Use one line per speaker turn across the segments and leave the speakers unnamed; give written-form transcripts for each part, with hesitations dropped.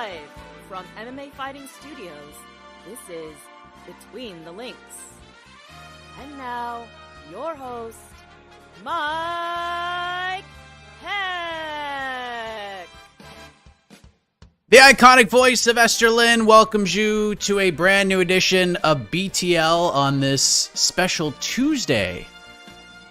Live from MMA Fighting Studios, this is Between the Links. And now, your host, Mike Heck.
The iconic voice of Esther Lynn welcomes you to a brand new edition of BTL on this special Tuesday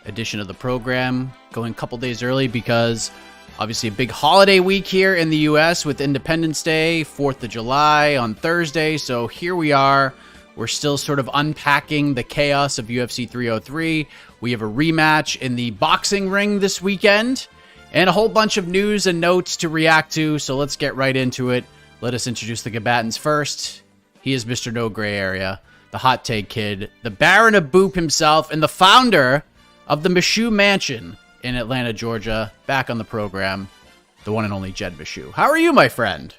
edition of the program, going a couple days early because obviously a big holiday week here in the U.S. with Independence Day, 4th of July on Thursday. So here we are. We're still sort of unpacking the chaos of UFC 303. We have a rematch in the boxing ring this weekend and a whole bunch of news and notes to react to. So let's get right into it. Let us introduce the combatants first. He is Mr. No Gray Area, the hot take kid, the Baron of Boop himself, and the founder of the Meshew Mansion in Atlanta, Georgia. Back on the program, the one and only Jed Meshew. How are you, my friend?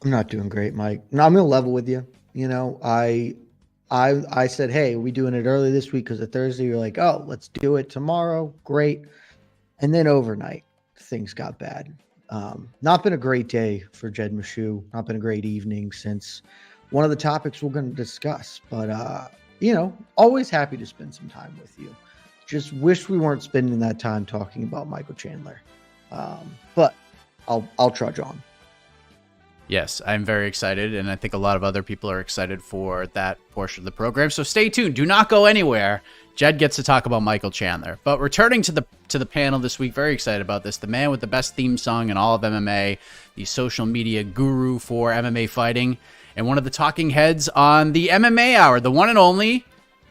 I'm not doing great, Mike. No, I'm gonna level with you. You know, I said, hey, are we doing it early this week because of Thursday? You're like, oh, let's do it tomorrow. Great. And then overnight, things got bad. Not been a great day for Jed Meshew. Not been a great evening since one of the topics we're going to discuss. But, you know, always happy to spend some time with you. Just wish we weren't spending that time talking about Michael Chandler. But I'll trudge on.
Yes, I'm very excited, and I think a lot of other people are excited for that portion of the program. So stay tuned. Do not go anywhere. Jed gets to talk about Michael Chandler. But returning to the panel this week, very excited about this. The man with the best theme song in all of MMA, the social media guru for MMA fighting, and one of the talking heads on the MMA Hour, the one and only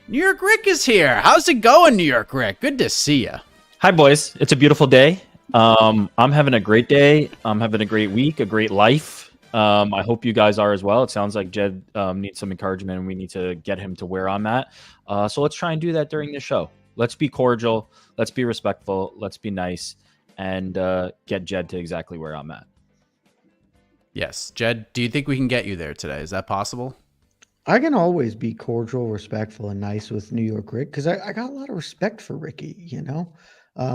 New York Rick is here. How's it going, New York Rick? Good to see you.
Hi, boys. It's a beautiful day. I'm having a great day. I'm having a great week, a great life. I hope you guys are as well. It sounds like Jed needs some encouragement, and we need to get him to where I'm at. So let's try and do that during the show. Let's be cordial. Let's be respectful. Let's be nice, and get Jed to exactly where I'm at.
Yes. Jed, do you think we can get you there today? Is that possible?
I can always be cordial, respectful, and nice with New York Rick because I got a lot of respect for Ricky, you know.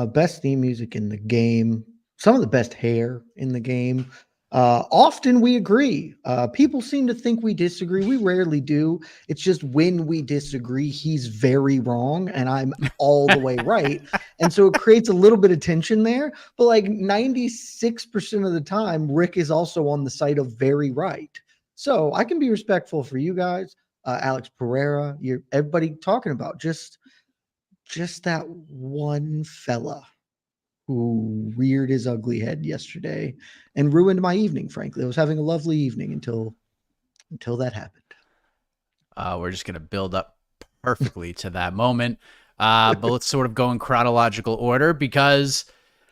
Best theme music in the game. Some of the best hair in the game. Often we agree. People seem to think we disagree. We rarely do. It's just when we disagree, he's very wrong and I'm all the way right. And so it creates a little bit of tension there. But like 96% of the time, Rick is also on the side of very right. So I can be respectful for you guys. Alex Pereira, everybody talking about just that one fella who reared his ugly head yesterday and ruined my evening, frankly. I was having a lovely evening until that happened.
We're just going to build up perfectly to that moment. But let's sort of go in chronological order because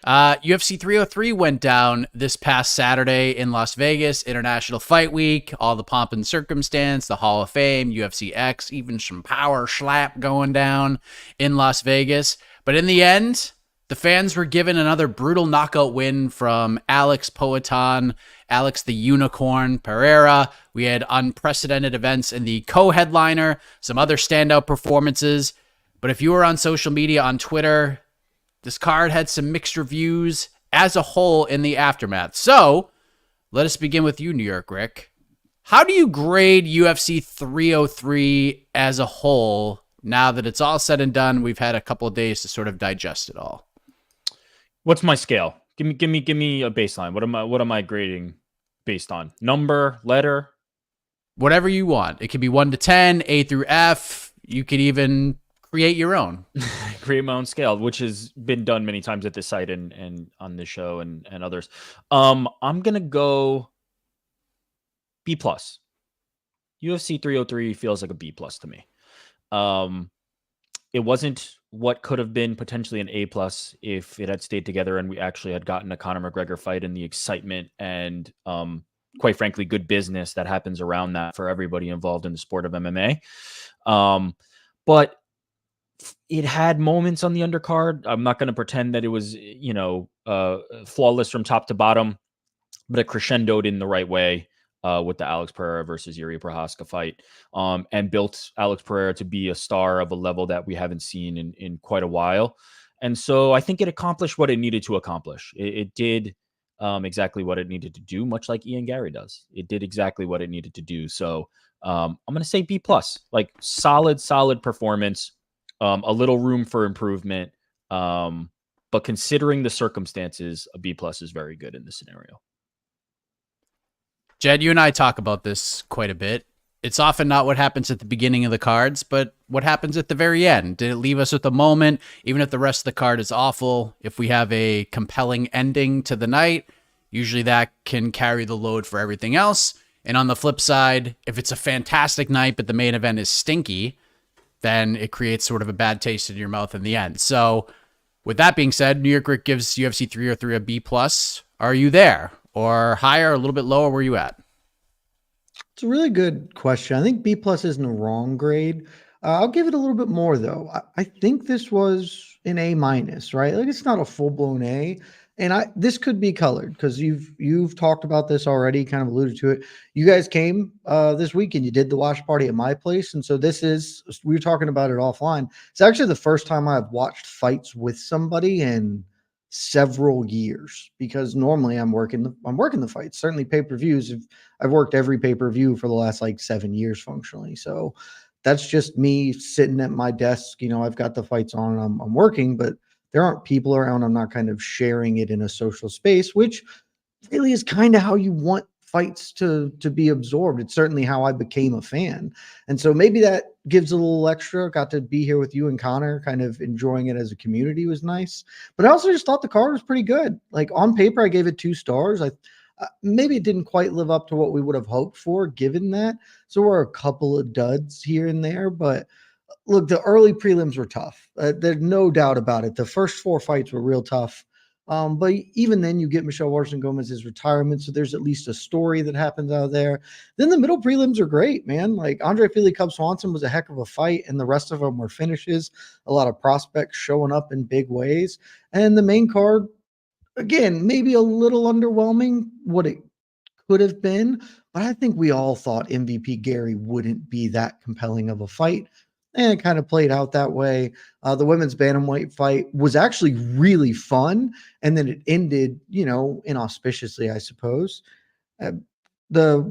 UFC 303 went down this past Saturday in Las Vegas, International Fight Week, all the pomp and circumstance, the Hall of Fame, UFC X, even some power slap going down in Las Vegas. But in the end, the fans were given another brutal knockout win from Alex Poatan, Alex the Unicorn Pereira. We had unprecedented events in the co-headliner, some other standout performances. But if you were on social media, on Twitter, this card had some mixed reviews as a whole in the aftermath. So let us begin with you, New York Rick. How do you grade UFC 303 as a whole now that it's all said and done? We've had a couple of days to sort of digest it all.
What's my scale? Give me a baseline. What am I grading based on? Number, letter?
Whatever you want. It could be 1 to 10, A through F. You could even create your own.
Create my own scale, which has been done many times at this site and on this show and others. I'm gonna go B+. UFC 303 feels like a B+ to me. It wasn't what could have been potentially an A+ if it had stayed together and we actually had gotten a Conor McGregor fight and the excitement and quite frankly good business that happens around that for everybody involved in the sport of MMA. But it had moments on the undercard. I'm not going to pretend that it was, flawless from top to bottom, but it crescendoed in the right way with the Alex Pereira versus Jiri Prochazka fight, and built Alex Pereira to be a star of a level that we haven't seen in quite a while. And so I think it accomplished what it needed to accomplish. It did exactly what it needed to do, much like Ian Gary does. It did exactly what it needed to do. So I'm going to say B+, like solid performance, a little room for improvement. But considering the circumstances, a B+ is very good in this scenario.
Jed, you and I talk about this quite a bit. It's often not what happens at the beginning of the cards, but what happens at the very end. Did it leave us with a moment, even if the rest of the card is awful? If we have a compelling ending to the night, usually that can carry the load for everything else. And on the flip side, if it's a fantastic night, but the main event is stinky, then it creates sort of a bad taste in your mouth in the end. So with that being said, New York Rick gives UFC 303 a B+. Are you there? Or higher, a little bit lower? Where are you at?
It's a really good question. I think B+ isn't a wrong grade. I'll give it a little bit more though. I think this was an A-, right? Like it's not a full-blown A. And this could be colored because you've talked about this already, kind of alluded to it. You guys came this weekend. You did the watch party at my place, and so we were talking about it offline. It's actually the first time I've watched fights with somebody in several years because normally I'm working the fights. Certainly pay-per-views. I've worked every pay-per-view for the last like 7 years functionally. So that's just me sitting at my desk. I've got the fights on and I'm working, but there aren't people around. I'm not kind of sharing it in a social space, which really is kind of how you want fights to be absorbed. It's certainly how I became a fan. And so maybe that gives a little extra. Got to be here with you and Connor, kind of enjoying it as a community was nice. But I also just thought the card was pretty good. Like on paper, I gave it 2 stars. Maybe it didn't quite live up to what we would have hoped for given that. So we're a couple of duds here and there, but look, the early prelims were tough. There's no doubt about it. The first 4 fights were real tough. But even then you get Michelle Washington Gomez's retirement. So there's at least a story that happens out of there. Then the middle prelims are great, man. Like Andre Fili Cub Swanson was a heck of a fight. And the rest of them were finishes, a lot of prospects showing up in big ways. And the main card, again, maybe a little underwhelming what it could have been. But I think we all thought MVP Gary wouldn't be that compelling of a fight. And it kind of played out that way. The women's bantamweight fight was actually really fun. And then it ended, inauspiciously, I suppose. I was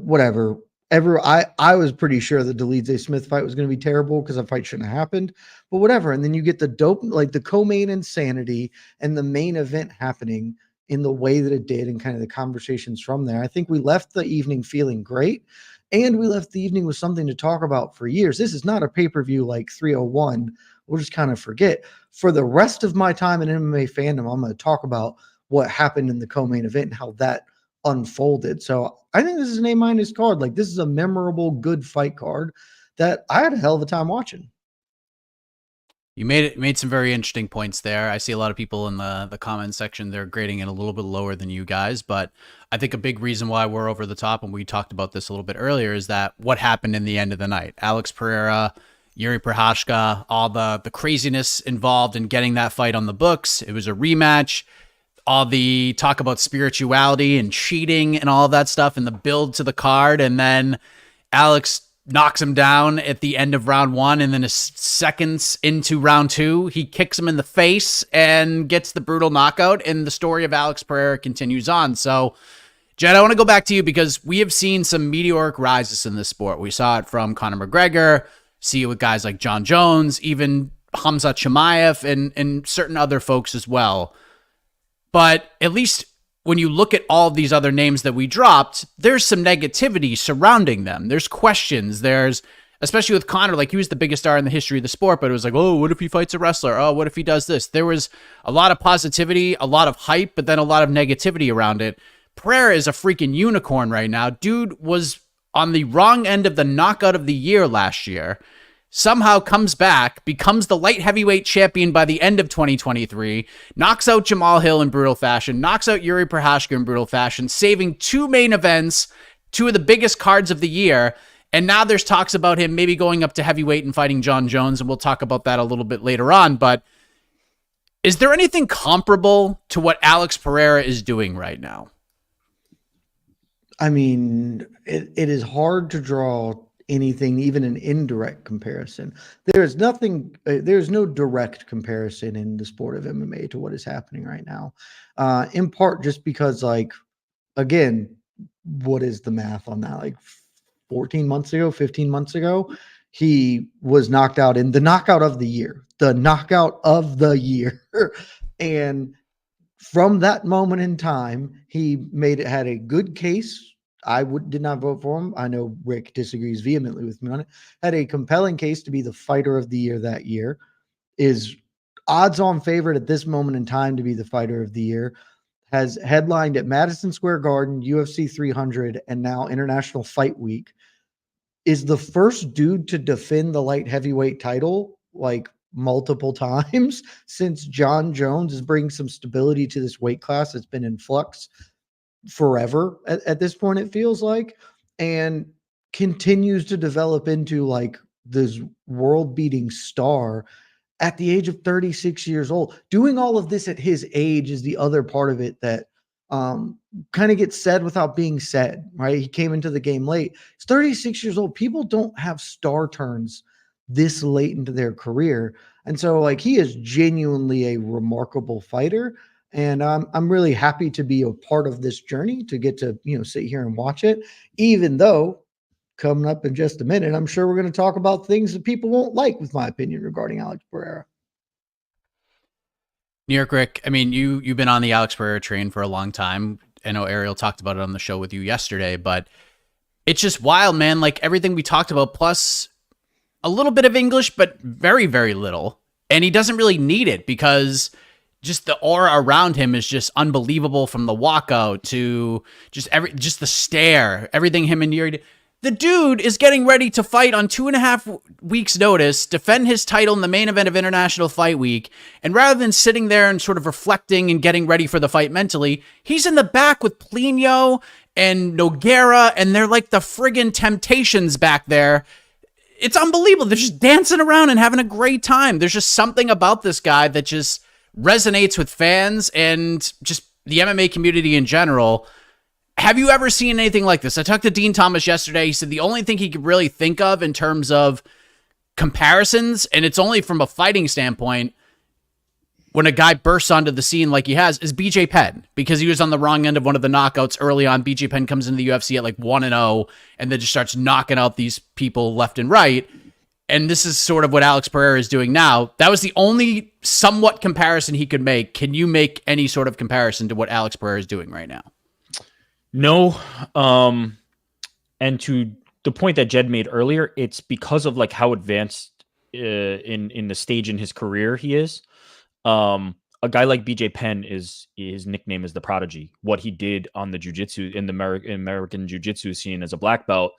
pretty sure the Dolidze Smith fight was going to be terrible because that fight shouldn't have happened. But whatever. And then you get the dope, like the co-main insanity and the main event happening in the way that it did and kind of the conversations from there. I think we left the evening feeling great. And we left the evening with something to talk about for years. This is not a pay-per-view like 301. We'll just kind of forget. For the rest of my time in MMA fandom, I'm going to talk about what happened in the co-main event and how that unfolded. So I think this is an A- card. Like this is a memorable, good fight card that I had a hell of a time watching.
You made some very interesting points there. I see a lot of people in the comment section, they're grading it a little bit lower than you guys, but I think a big reason why we're over the top, and we talked about this a little bit earlier, is that what happened in the end of the night. Alex Pereira, Jiri Prochazka, all the craziness involved in getting that fight on the books. It was a rematch. All the talk about spirituality and cheating and all of that stuff and the build to the card, and then Alex knocks him down at the end of round 1, and then seconds into round 2, he kicks him in the face and gets the brutal knockout, and the story of Alex Pereira continues on. So, Jed, I want to go back to you because we have seen some meteoric rises in this sport. We saw it from Conor McGregor, see it with guys like Jon Jones, even Khamzat Chimaev, and certain other folks as well. But at least when you look at all of these other names that we dropped, there's some negativity surrounding them. There's questions. There's, especially with Conor, like he was the biggest star in the history of the sport, but it was like, oh, what if he fights a wrestler? Oh, what if he does this? There was a lot of positivity, a lot of hype, but then a lot of negativity around it. Pereira is a freaking unicorn right now. Dude was on the wrong end of the knockout of the year last year. Somehow comes back, becomes the light heavyweight champion by the end of 2023, knocks out Jamal Hill in brutal fashion, knocks out Jiri Prochazka in brutal fashion, saving 2 main events, 2 of the biggest cards of the year, and now there's talks about him maybe going up to heavyweight and fighting Jon Jones, and we'll talk about that a little bit later on, but is there anything comparable to what Alex Pereira is doing right now?
I mean, it is hard to draw anything, even an indirect comparison. There's nothing, there's no direct comparison in the sport of MMA to what is happening right now. In part just because, like, again, what is the math on that? Like 14 months ago, 15 months ago, he was knocked out in the knockout of the year, and from that moment in time, he had a good case. Did not vote for him. I know Rick disagrees vehemently with me on it. Had a compelling case to be the fighter of the year that year. Is odds-on favorite at this moment in time to be the fighter of the year. Has headlined at Madison Square Garden, UFC 300, and now International Fight Week. Is the first dude to defend the light heavyweight title like multiple times since Jon Jones is bringing some stability to this weight class that's been in flux forever at this point, it feels like, and continues to develop into like this world-beating star at the age of 36 years old. Doing all of this at his age is the other part of it that kind of gets said without being said, right? He came into the game late. He's 36 years old. People don't have star turns this late into their career. And so, like, he is genuinely a remarkable fighter. And I'm really happy to be a part of this journey, to get to, sit here and watch it, even though coming up in just a minute, I'm sure we're going to talk about things that people won't like, with my opinion regarding Alex Pereira.
New York Rick, I mean, you've been on the Alex Pereira train for a long time. I know Ariel talked about it on the show with you yesterday, but it's just wild, man. Like, everything we talked about, plus a little bit of English, but very, very little. And he doesn't really need it, because just the aura around him is just unbelievable, from the walkout to just the stare, everything him and Yuri. The dude is getting ready to fight on 2.5 weeks' notice, defend his title in the main event of International Fight Week, and rather than sitting there and sort of reflecting and getting ready for the fight mentally, he's in the back with Plino and Nogueira, and they're like the friggin' Temptations back there. It's unbelievable. They're just dancing around and having a great time. There's just something about this guy that just resonates with fans and just the MMA community in general. Have you ever seen anything like this? I talked to Dean Thomas yesterday. He said the only thing he could really think of in terms of comparisons, and it's only from a fighting standpoint, when a guy bursts onto the scene like he has, is BJ Penn, because he was on the wrong end of one of the knockouts early on. BJ Penn comes into the UFC at like 1-0 and then just starts knocking out these people left and right. And this is sort of what Alex Pereira is doing now. That was the only somewhat comparison he could make. Can you make any sort of comparison to what Alex Pereira is doing right now?
No. And to the point that Jed made earlier, it's because of like how advanced in the stage in his career he is. A guy like BJ Penn, his nickname is the Prodigy. What he did on the jiu-jitsu in the American jiu-jitsu scene as a black belt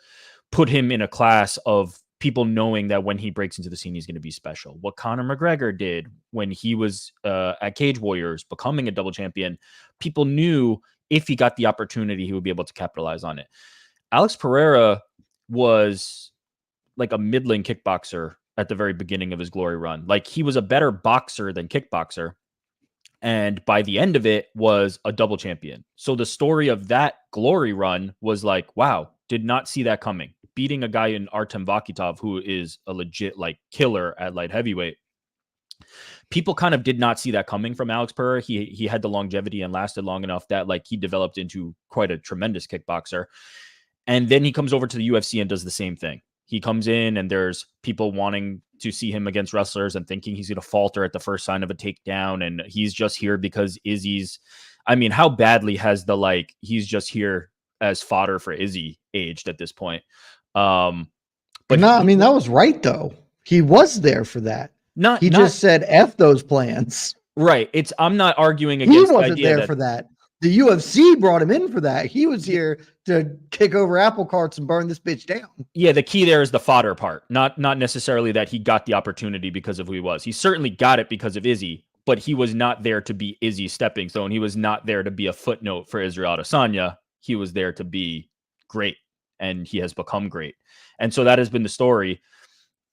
put him in a class of people knowing that when he breaks into the scene, he's going to be special. What Conor McGregor did when he was at Cage Warriors, becoming a double champion, people knew if he got the opportunity, he would be able to capitalize on it. Alex Pereira was like a middling kickboxer at the very beginning of his glory run. Like, he was a better boxer than kickboxer. And by the end of it was a double champion. So the story of that glory run was like, wow, did not see that coming. Beating a guy in Artem Vakitov, who is a legit like killer at light heavyweight. People kind of did not see that coming from Alex Pereira. He had the longevity and lasted long enough that like he developed into quite a tremendous kickboxer. And then he comes over to the UFC and does the same thing. He comes in and there's people wanting to see him against wrestlers and thinking he's going to falter at the first sign of a takedown. And he's just here because Izzy's, I mean, how badly has the, like, he's just here as fodder for Izzy aged at this point? But
no, I mean, that was right though. He was there for that. He just said F those plans.
Right. I'm not arguing against
he wasn't
the idea
there for that. The UFC brought him in for that. He was here to kick over apple carts and burn this bitch down.
Yeah, the key there is the fodder part. Not necessarily that he got the opportunity because of who he was. He certainly got it because of Izzy, but he was not there to be Izzy's stepping stone. He was not there to be a footnote for Israel Adesanya. He was there to be great, and he has become great. And so that has been the story.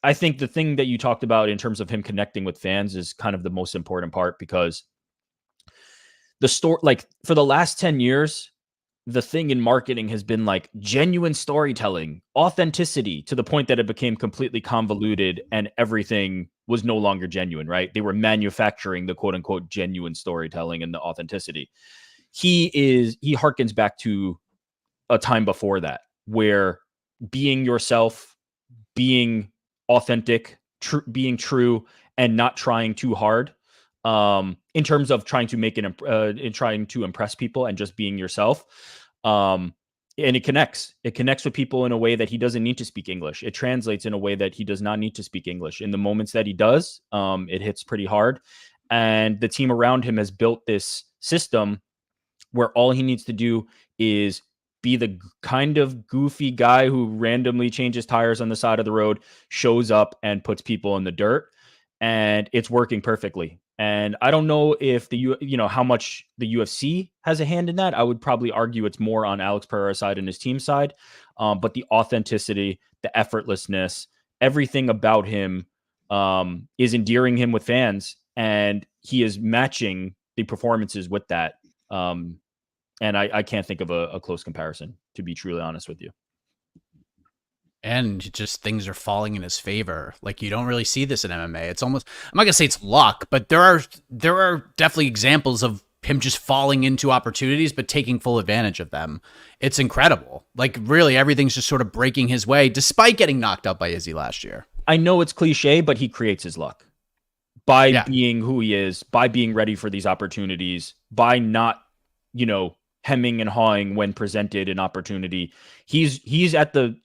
I think the thing that you talked about in terms of him connecting with fans is kind of the most important part, because the story, like, for the last 10 years, the thing in marketing has been like genuine storytelling, authenticity, to the point that it became completely convoluted and everything was no longer genuine, right? They were manufacturing the quote unquote genuine storytelling and the authenticity. He harkens back to a time before that where being yourself, being authentic, being true, and not trying too hard, in terms of trying to make trying to impress people and just being yourself. And it connects with people in a way that he doesn't need to speak English. It translates in a way that he does not need to speak English. In the moments that he does, it hits pretty hard. And the team around him has built this system where all he needs to do is be the kind of goofy guy who randomly changes tires on the side of the road, shows up and puts people in the dirt, and it's working perfectly. And I don't know if how much the UFC has a hand in that. I would probably argue it's more on Alex Pereira's side and his team side. But the authenticity, the effortlessness, everything about him is endearing him with fans, and he is matching the performances with that. And I can't think of a close comparison, to be truly honest with you.
And just things are falling in his favor. Like, you don't really see this in MMA. It's almost, I'm not gonna say it's luck, but there are definitely examples of him just falling into opportunities but taking full advantage of them. It's incredible. Like, really, everything's just sort of breaking his way despite getting knocked out by Izzy last year.
I know it's cliche, but he creates his luck by being who he is, by being ready for these opportunities, by not, hemming and hawing when presented an opportunity. He's at the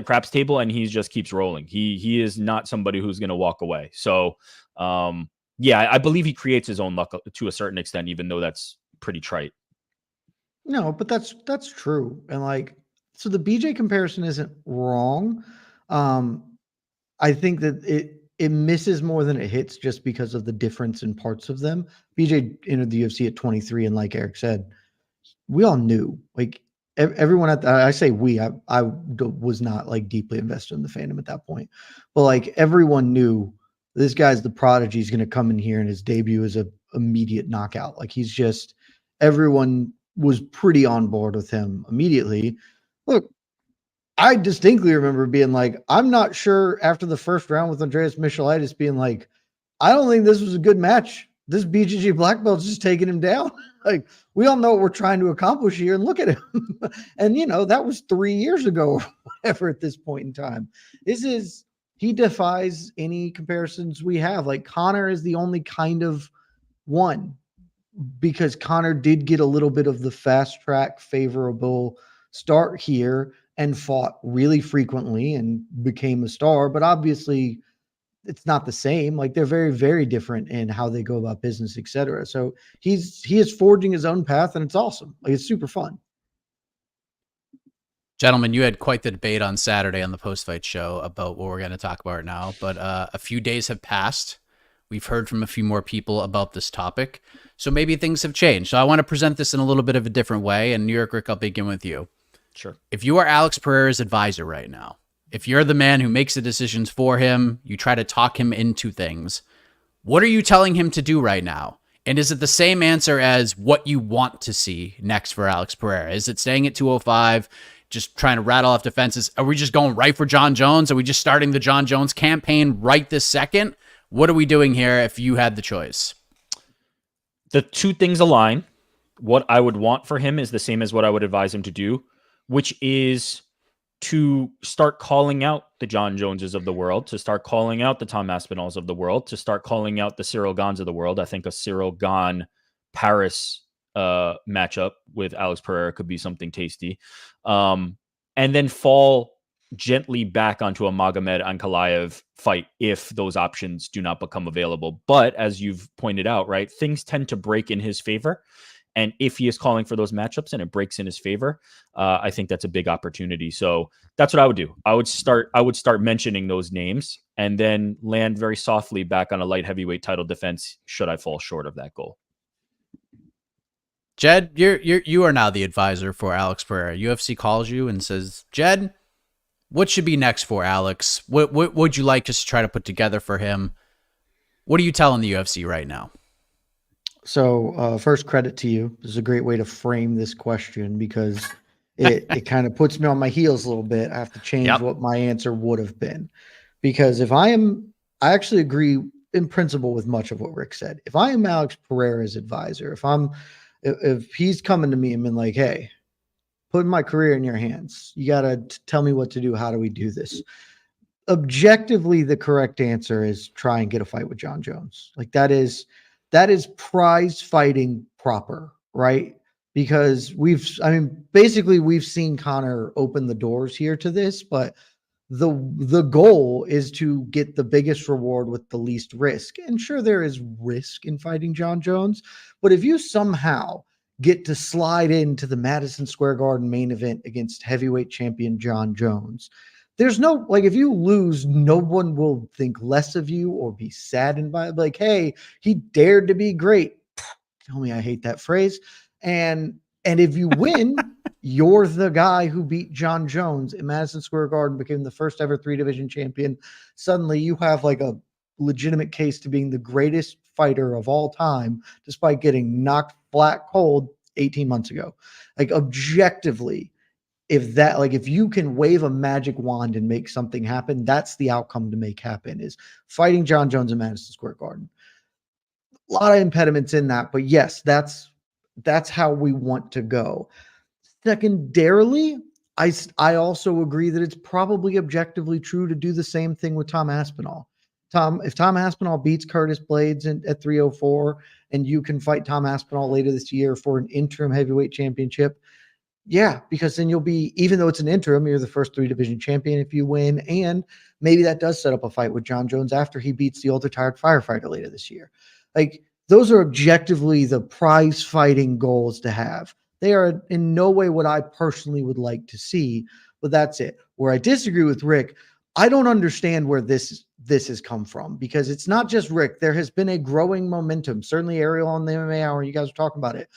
craps table and he just keeps rolling. He is not somebody who's going to walk away. So, I believe he creates his own luck to a certain extent, even though that's pretty trite.
No, but that's true. And so the BJ comparison isn't wrong. I think that it misses more than it hits just because of the difference in parts of them. BJ entered the UFC at 23, and like Eric said, we all knew, everyone I say we, I was not deeply invested in the fandom at that point, but everyone knew this guy's the prodigy. He's going to come in here and his debut is a immediate knockout. Everyone was pretty on board with him immediately. Look, I distinctly remember being I'm not sure after the first round with Andreas Michelitis being I don't think this was a good match. This BJJ black belt's just taking him down. We all know what we're trying to accomplish here, and look at him. And that was 3 years ago or whatever at this point in time. He defies any comparisons we have. Conor is the only kind of one, because Conor did get a little bit of the fast track favorable start here and fought really frequently and became a star, but obviously it's not the same. They're very, very different in how they go about business, etc. So he is forging his own path, and it's awesome. It's super fun.
Gentlemen, you had quite the debate on Saturday on the post-fight show about what we're going to talk about now, but a few days have passed. We've heard from a few more people about this topic, so maybe things have changed. So I want to present this in a little bit of a different way, and New York Rick, I'll begin with you.
Sure.
If you are Alex Pereira's advisor right now, if you're the man who makes the decisions for him, you try to talk him into things, what are you telling him to do right now? And is it the same answer as what you want to see next for Alex Pereira? Is it staying at 205, just trying to rattle off defenses? Are we just going right for Jon Jones? Are we just starting the Jon Jones campaign right this second? What are we doing here if you had the choice?
The two things align. What I would want for him is the same as what I would advise him to do, which is to start calling out the Jon Joneses of the world, to start calling out the Tom Aspinalls of the world, to start calling out the Cyril Gans of the world. I think a Cyril Gane Paris matchup with Alex Pereira could be something tasty. And then fall gently back onto a Magomed Ankalaev fight if those options do not become available. But as you've pointed out, right, things tend to break in his favor. And if he is calling for those matchups and it breaks in his favor, I think that's a big opportunity. So that's what I would do. I would start mentioning those names and then land very softly back on a light heavyweight title defense should I fall short of that goal.
Jed, you are now the advisor for Alex Pereira. UFC calls you and says, Jed, what should be next for Alex? What would you like us to try to put together for him? What are you telling the UFC right now?
So first, credit to you. This is a great way to frame this question because it kind of puts me on my heels a little bit. I have to change what my answer would have been. Because I actually agree in principle with much of what Rick said. If I am Alex Pereira's advisor, if he's coming to me and been like, hey, putting my career in your hands, you got to tell me what to do. How do we do this? Objectively, the correct answer is try and get a fight with Jon Jones. Like that is prize fighting proper, right? Because basically we've seen Conor open the doors here to this, but the goal is to get the biggest reward with the least risk. And sure, there is risk in fighting Jon Jones, but if you somehow get to slide into the Madison Square Garden main event against heavyweight champion Jon Jones, there's no, like, if you lose, no one will think less of you or be saddened by it. Like, hey, he dared to be great. Tell me I hate that phrase. And if you win, you're the guy who beat Jon Jones in Madison Square Garden, became the first ever 3-division champion. Suddenly you have like a legitimate case to being the greatest fighter of all time, despite getting knocked flat cold 18 months ago. Like objectively, if you can wave a magic wand and make something happen, that's the outcome to make happen, is fighting Jon Jones in Madison Square Garden. A lot of impediments in that, but yes, that's how we want to go. Secondarily, I also agree that it's probably objectively true to do the same thing with Tom Aspinall. If Tom Aspinall beats Curtis Blades at 304 and you can fight Tom Aspinall later this year for an interim heavyweight championship, yeah, because then you'll be, even though it's an interim, you're the first 3-division champion if you win. And maybe that does set up a fight with Jon Jones after he beats the ultra-tired firefighter later this year. Like, those are objectively the prize fighting goals to have. They are in no way what I personally would like to see, but that's it. Where I disagree with Rick, I don't understand where this has come from, because it's not just Rick. There has been a growing momentum. Certainly Ariel on the MMA Hour, you guys were talking about it.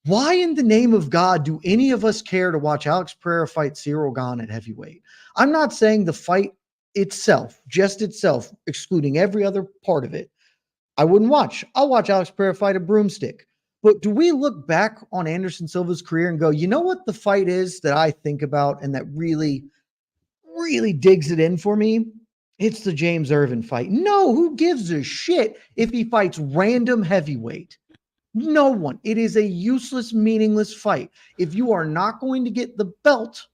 Why in the name of God do any of us care to watch Alex Pereira fight Ciryl Gane at heavyweight? I'm not saying the fight itself, just itself, excluding every other part of it, I wouldn't watch. I'll watch Alex Pereira fight a broomstick. But do we look back on Anderson Silva's career and go, you know what the fight is that I think about and that really, really digs it in for me? It's the James Irvin fight. No, who gives a shit if he fights random heavyweight? No one. It is a useless, meaningless fight. If you are not going to get the belt,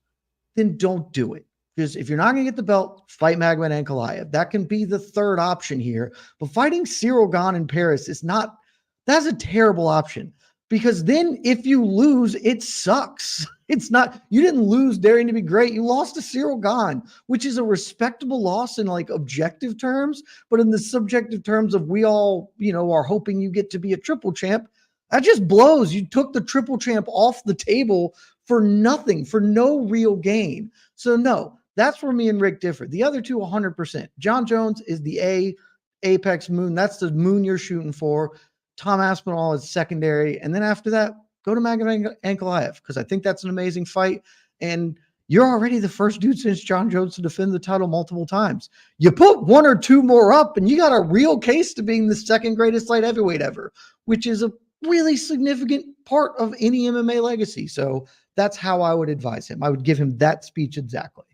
then don't do it. Because if you're not going to get the belt, fight Magomed Ankalaev. That can be the third option here. But fighting Ciryl Gane in Paris is not, that's a terrible option. Because then if you lose, it sucks. It's not, you didn't lose daring to be great. You lost to Ciryl Gane, which is a respectable loss in like objective terms. But in the subjective terms of we all, are hoping you get to be a triple champ, that just blows. You took the triple champ off the table for nothing, for no real gain. So no, that's where me and Rick differ. The other two, 100%. Jon Jones is the apex moon. That's the moon you're shooting for. Tom Aspinall is secondary. And then after that, go to Magomed Ankalaev, because I think that's an amazing fight. And you're already the first dude since Jon Jones to defend the title multiple times. You put one or two more up, and you got a real case to being the second greatest light heavyweight ever, which is a really significant part of any MMA legacy. So that's how I would advise him. I would give him that speech exactly.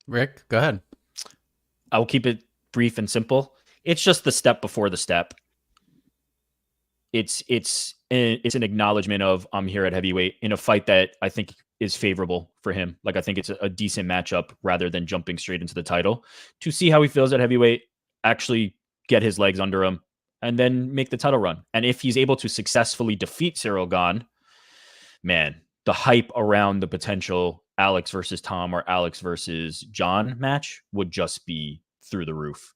Rick, go ahead.
I will keep it brief and simple. It's just the step before the step. It's an acknowledgement of I'm here at heavyweight in a fight that I think is favorable for him. Like, I think it's a decent matchup rather than jumping straight into the title, to see how he feels at heavyweight, actually get his legs under him, and then make the title run. And if he's able to successfully defeat Ciryl Gane, man, the hype around the potential Alex versus Tom or Alex versus Jon match would just be through the roof.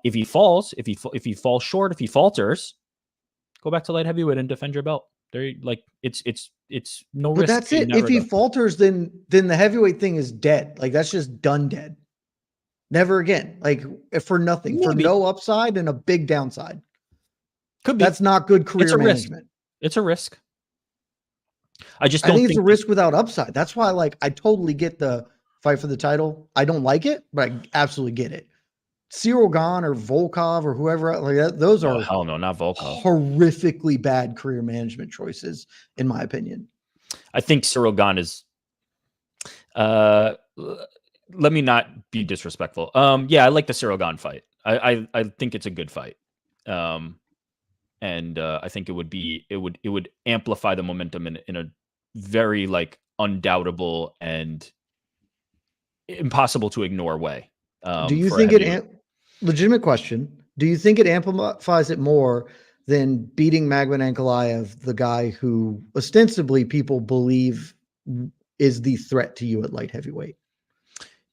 If he falls, if he falls short, if he falters, go back to light heavyweight and defend your belt. There, like, it's no risk.
But that's it. If he falters, then the heavyweight thing is dead. Like, that's just done dead. Never again. Like, for nothing, maybe. For no upside and a big downside.
Could be.
That's not good career management.
Risk. It's a risk. I think
it's a risk without upside. That's why, I totally get the fight for the title. I don't like it, but I absolutely get it. Cyril Gahn or Volkov or whoever, like that, those
Oh,
are
hell no, not Volkov.
horrifically bad career management choices, in my opinion.
I think Cyril Gahn is. Let me not be disrespectful. Yeah, I like the Cyril Gahn fight. I think it's a good fight. And I think it would amplify the momentum in a very like undoubtable and impossible to ignore way.
Do you think legitimate question? Do you think it amplifies it more than beating Magomed Ankalaev, the guy who ostensibly people believe is the threat to you at light heavyweight?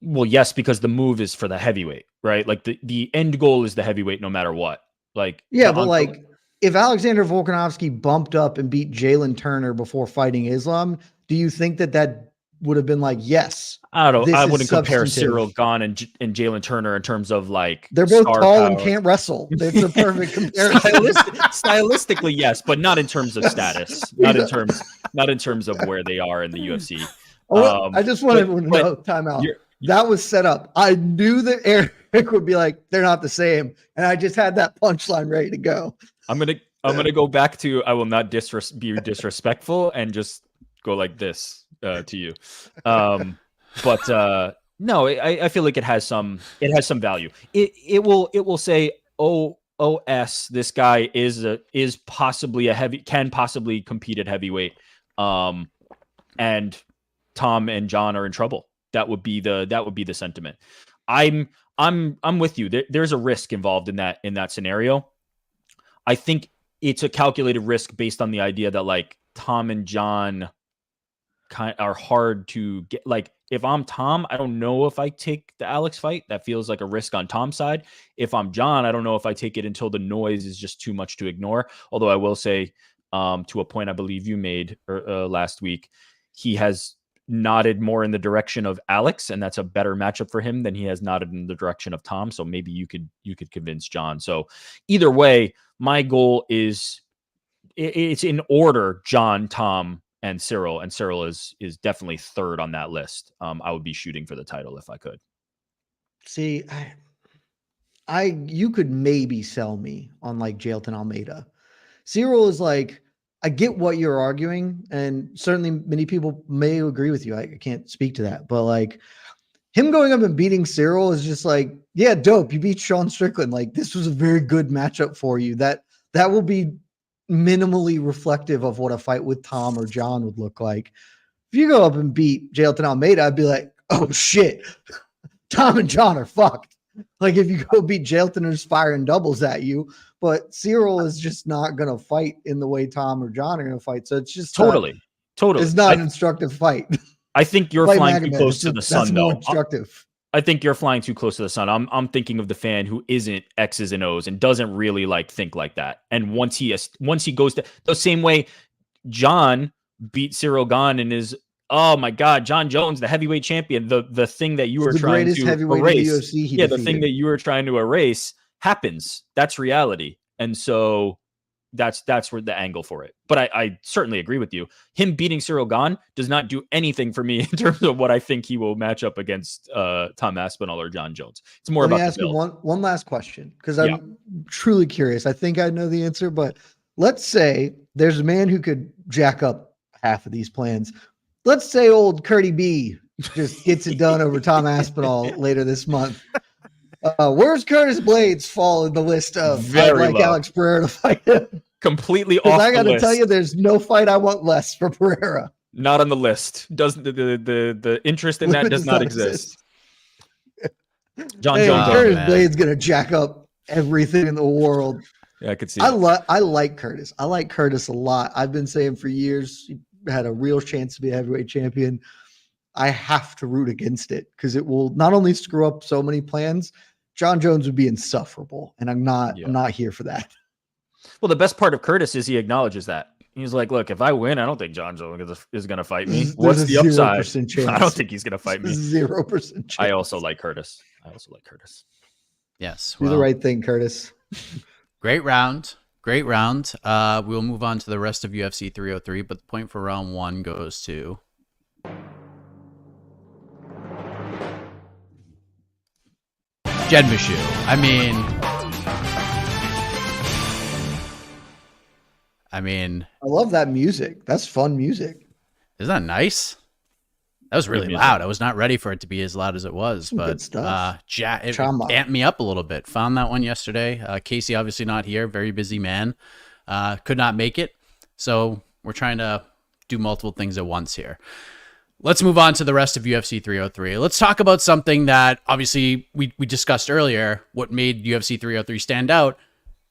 Well, yes, because the move is for the heavyweight, right? Like the end goal is the heavyweight no matter what. Like,
yeah, but like if Alexander Volkanovski bumped up and beat Jalen Turner before fighting Islam, do you think that would have been like, yes?
I wouldn't compare Cyril Gahn and Jalen Turner in terms of like
they're both tall and can't wrestle. It's a perfect comparison.
Stylistically, yes, but not in terms of status. Not in terms of where they are in the UFC.
I just want everyone to know, time out. That was set up. I knew that Eric would be like, they're not the same. And I just had that punchline ready to go.
I'm gonna go back to I will not be disrespectful and just go like this to you. But no, I feel like it has some value. It will say, OS, this guy is possibly can possibly compete at heavyweight. And Tom and John are in trouble. That would be the sentiment. I'm with you. There's a risk involved in that scenario. I think it's a calculated risk based on the idea that like Tom and John are hard to get. Like if I'm Tom, I don't know if I take the Alex fight. That feels like a risk on Tom's side. If I'm John, I don't know if I take it until the noise is just too much to ignore. Although I will say, to a point I believe you made last week, he has nodded more in the direction of Alex, and that's a better matchup for him than he has nodded in the direction of Tom. So maybe you could convince John. So either way, my goal is it's in order: John, Tom, and Cyril. And Cyril is definitely third on that list. I would be shooting for the title if I could.
See, you could maybe sell me on like Jailton Almeida. Cyril is like, I get what you're arguing, and certainly many people may agree with you. I can't speak to that, but like him going up and beating Cyril is just like, yeah, dope. You beat Sean Strickland. Like this was a very good matchup for you. That will be minimally reflective of what a fight with Tom or John would look like. If you go up and beat Jailton Almeida, I'd be like, oh shit, Tom and John are fucked. Like if you go beat Jailton and just firing doubles at you, but Cyril is just not going to fight in the way Tom or John are going to fight. So it's just
totally.
It's not an instructive fight.
I think you're flying too close to the sun, though.
Instructive.
I think you're flying too close to the sun. I'm thinking of the fan who isn't X's and O's and doesn't really like think like that. And once he goes to the same way, John beat Cyril Gahn and is, oh my God, Jon Jones, the heavyweight champion. The thing that you were trying to erase, the thing that you were trying to erase happens. That's reality. And so that's where the angle for it. But I certainly agree with you. Him beating Cyril Gahn does not do anything for me in terms of what I think he will match up against Tom Aspinall or Jon Jones. It's more about. Let me ask you
one last question, because I'm truly curious. I think I know the answer, but let's say there's a man who could jack up half of these plans. Let's say old Curdy B just gets it done over Tom Aspinall later this month. Where's Curtis Blades fall in the list of I'd like low. Alex Pereira to fight him?
Completely off the list.
I got to tell you, there's no fight I want less for Pereira.
Not on the list. Doesn't the interest in that does not exist. Jon Jones.
Curtis Blades gonna jack up everything in the world.
Yeah, I could see.
I like Curtis. I like Curtis a lot. I've been saying for years he had a real chance to be a heavyweight champion. I have to root against it because it will not only screw up so many plans. Jon Jones would be insufferable, and I'm not here for that.
Well, the best part of Curtis is he acknowledges that. He's like, look, if I win, I don't think Jon Jones is going to fight me. What's the upside? Chance. I don't think he's going to fight me.
0% chance.
I also like Curtis.
Yes.
Do the right thing, Curtis.
Great round. We'll move on to the rest of UFC 303, but the point for round one goes to... Jed Meshew. I mean,
I love that music. That's fun music.
isn't that nice? That was really loud. I was not ready for it to be as loud as it was,
Some
but
good stuff.
it amped me up a little bit. Found that one yesterday. Casey obviously not here, very busy man. Could not make it. So we're trying to do multiple things at once here. Let's move on to the rest of UFC 303. Let's talk about something that obviously we discussed earlier, what made UFC 303 stand out.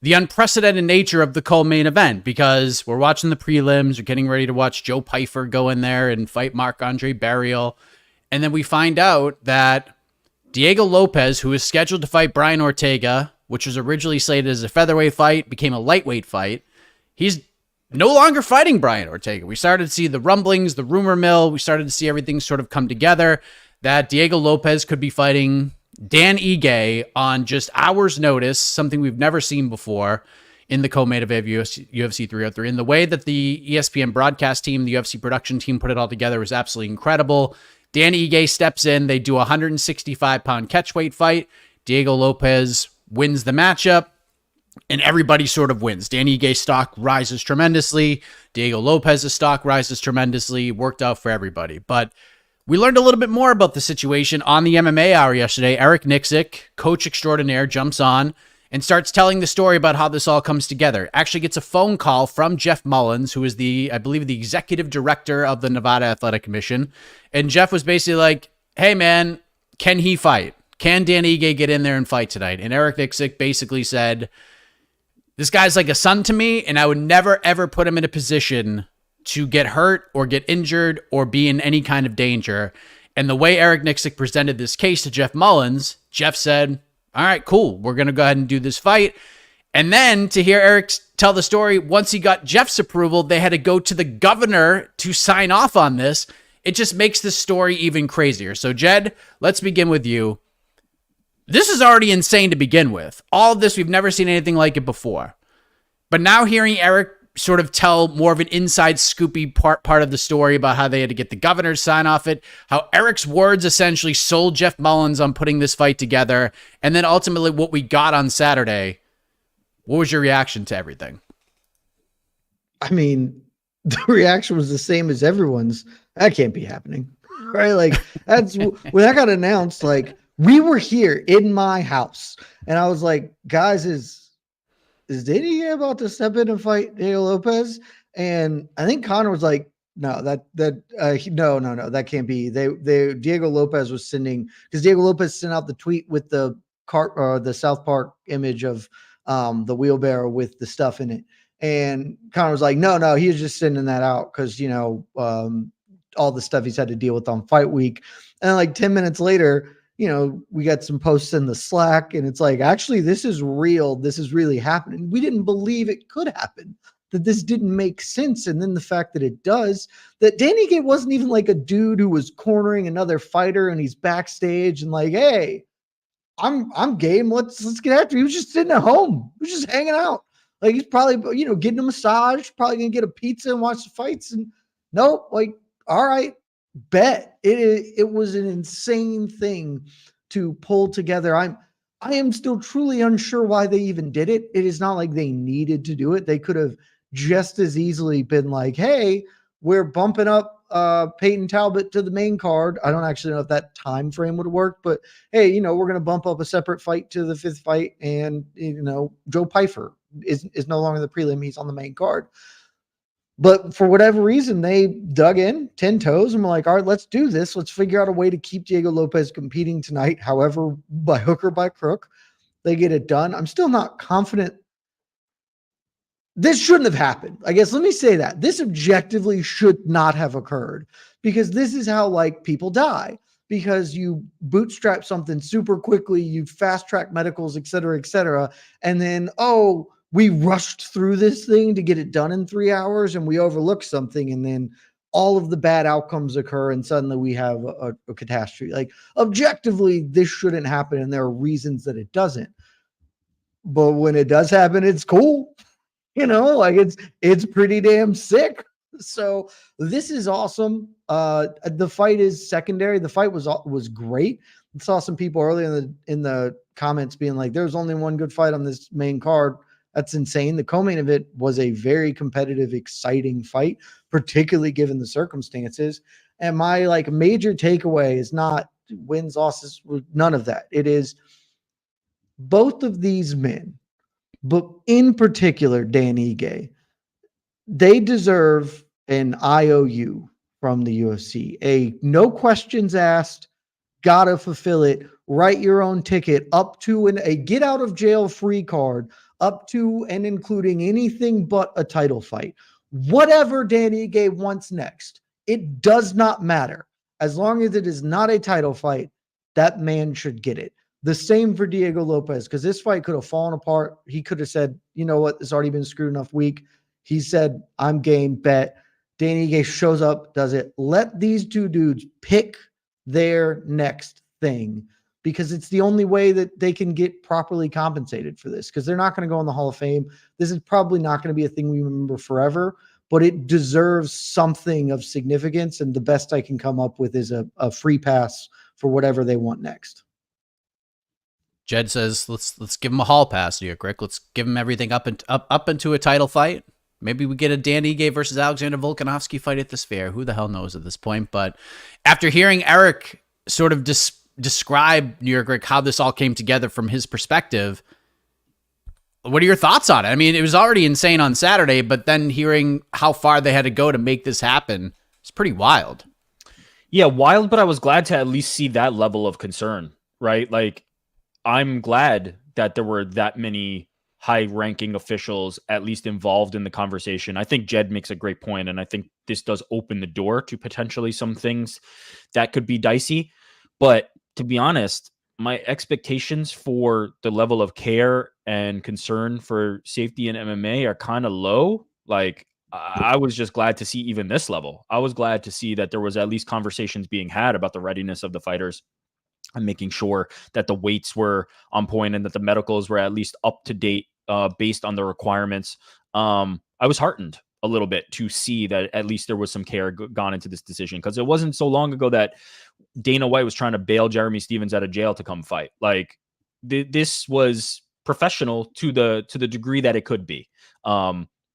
The unprecedented nature of the co-main event, because we're watching the prelims, we're getting ready to watch Joe Pyfer go in there and fight Marc-Andre Barrial. And then we find out that Diego Lopes, who is scheduled to fight Brian Ortega, which was originally slated as a featherweight fight, became a lightweight fight. He's no longer fighting Brian Ortega. We started to see the rumblings, the rumor mill. We started to see everything sort of come together that Diego Lopes could be fighting Dan Ige on just hours' notice, something we've never seen before in the co-main event of UFC 303. And the way that the ESPN broadcast team, the UFC production team put it all together was absolutely incredible. Dan Ige steps in. They do a 165-pound catchweight fight. Diego Lopes wins the matchup, and everybody sort of wins. Dan Ige's stock rises tremendously. Diego Lopez's stock rises tremendously. Worked out for everybody. But we learned a little bit more about the situation on the MMA Hour yesterday. Eric Nixick, coach extraordinaire, jumps on and starts telling the story about how this all comes together. Actually gets a phone call from Jeff Mullins, who is I believe the executive director of the Nevada Athletic Commission. And Jeff was basically like, hey man, can he fight? Can Dan Ige get in there and fight tonight? And Eric Nixick basically said, this guy's like a son to me, and I would never, ever put him in a position to get hurt or get injured or be in any kind of danger. And the way Eric Nixick presented this case to Jeff Mullins, Jeff said, all right, cool. We're going to go ahead and do this fight. And then to hear Eric tell the story, once he got Jeff's approval, they had to go to the governor to sign off on this. It just makes this story even crazier. So Jed, let's begin with you. This is already insane to begin with. All of this, we've never seen anything like it before. But now hearing Eric sort of tell more of an inside scoopy part of the story about how they had to get the governor to sign off it, how Eric's words essentially sold Jeff Mullins on putting this fight together, and then ultimately what we got on Saturday. What was your reaction to everything?
I mean, the reaction was the same as everyone's. That can't be happening, right? Like, that's when that got announced, like, we were here in my house, and I was like, guys, is Danny about to step in and fight Diego Lopes? And I think Connor was like, no, no, that can't be. Diego Lopes was sending, because Diego Lopes sent out the tweet with the the South Park image of the wheelbarrow with the stuff in it. And Connor was like, no, he was just sending that out because, all the stuff he's had to deal with on fight week. And like 10 minutes later, we got some posts in the Slack, and it's like, actually, this is real. This is really happening. We didn't believe it could happen, that this didn't make sense. And then the fact that it does, that Danny Ige wasn't even like a dude who was cornering another fighter and he's backstage and like, hey, I'm game. Let's get after it. He was just sitting at home. He was just hanging out. Like, he's probably, getting a massage, probably going to get a pizza and watch the fights. And nope, like, all right, bet. It was an insane thing to pull together. I am still truly unsure why they even did it. It is not like they needed to do it. They could have just as easily been like, hey, we're bumping up Peyton Talbot to the main card. I don't actually know if that time frame would have worked, but hey, we're going to bump up a separate fight to the 5th fight. And, Joe Pyfer is no longer the prelim. He's on the main card. But for whatever reason, they dug in 10 toes and were like, all right, let's do this. Let's figure out a way to keep Diego Lopes competing tonight, however, by hook or by crook. They get it done. I'm still not confident. This shouldn't have happened. I guess, let me say that. This objectively should not have occurred, because this is how, like, people die. Because you bootstrap something super quickly, you fast track medicals, et cetera, and then, we rushed through this thing to get it done in 3 hours, and we overlooked something, and then all of the bad outcomes occur, and suddenly we have a catastrophe. Like, objectively, this shouldn't happen, and there are reasons that it doesn't. But when it does happen, it's cool. Like, it's pretty damn sick. So this is awesome. The fight is secondary. The fight was great. saw some people early in the comments being like, there's only one good fight on this main card. That's insane. The co-main event was a very competitive, exciting fight, particularly given the circumstances. And my like major takeaway is not wins, losses, none of that. It is both of these men, but in particular, Dan Ige, they deserve an IOU from the UFC, a no questions asked, gotta fulfill it, write your own ticket up to a get out of jail free card up to and including anything but a title fight. Whatever Dan Ige wants next, it does not matter. As long as it is not a title fight, that man should get it. The same for Diego Lopes, because this fight could have fallen apart. He could have said, you know what, it's already been screwed enough week. He said, I'm game, bet. Dan Ige shows up, does it. Let these two dudes pick their next thing, because it's the only way that they can get properly compensated for this, because they're not going to go in the Hall of Fame. This is probably not going to be a thing we remember forever, but it deserves something of significance, and the best I can come up with is a free pass for whatever they want next.
Jed says, let's give him a hall pass, New York Rick. Let's give him everything up into a title fight. Maybe we get a Dan Ige versus Alexander Volkanovski fight at the Sphere. Who the hell knows at this point? But after hearing Eric sort of describe, New York Rick, how this all came together from his perspective, what are your thoughts on it? I mean, it was already insane on Saturday, but then hearing how far they had to go to make this happen, it's pretty wild.
Yeah, wild, but I was glad to at least see that level of concern, right? Like, I'm glad that there were that many high-ranking officials at least involved in the conversation. I think Jed makes a great point, and I think this does open the door to potentially some things that could be dicey. But to be honest, my expectations for the level of care and concern for safety in MMA are kind of low. Like, I was just glad to see even this level. I was glad to see that there was at least conversations being had about the readiness of the fighters and making sure that the weights were on point and that the medicals were at least up to date based on the requirements. I was heartened a little bit to see that at least there was some care gone into this decision, because it wasn't so long ago that Dana White was trying to bail Jeremy Stevens out of jail to come fight. Like, this was professional to the degree that it could be.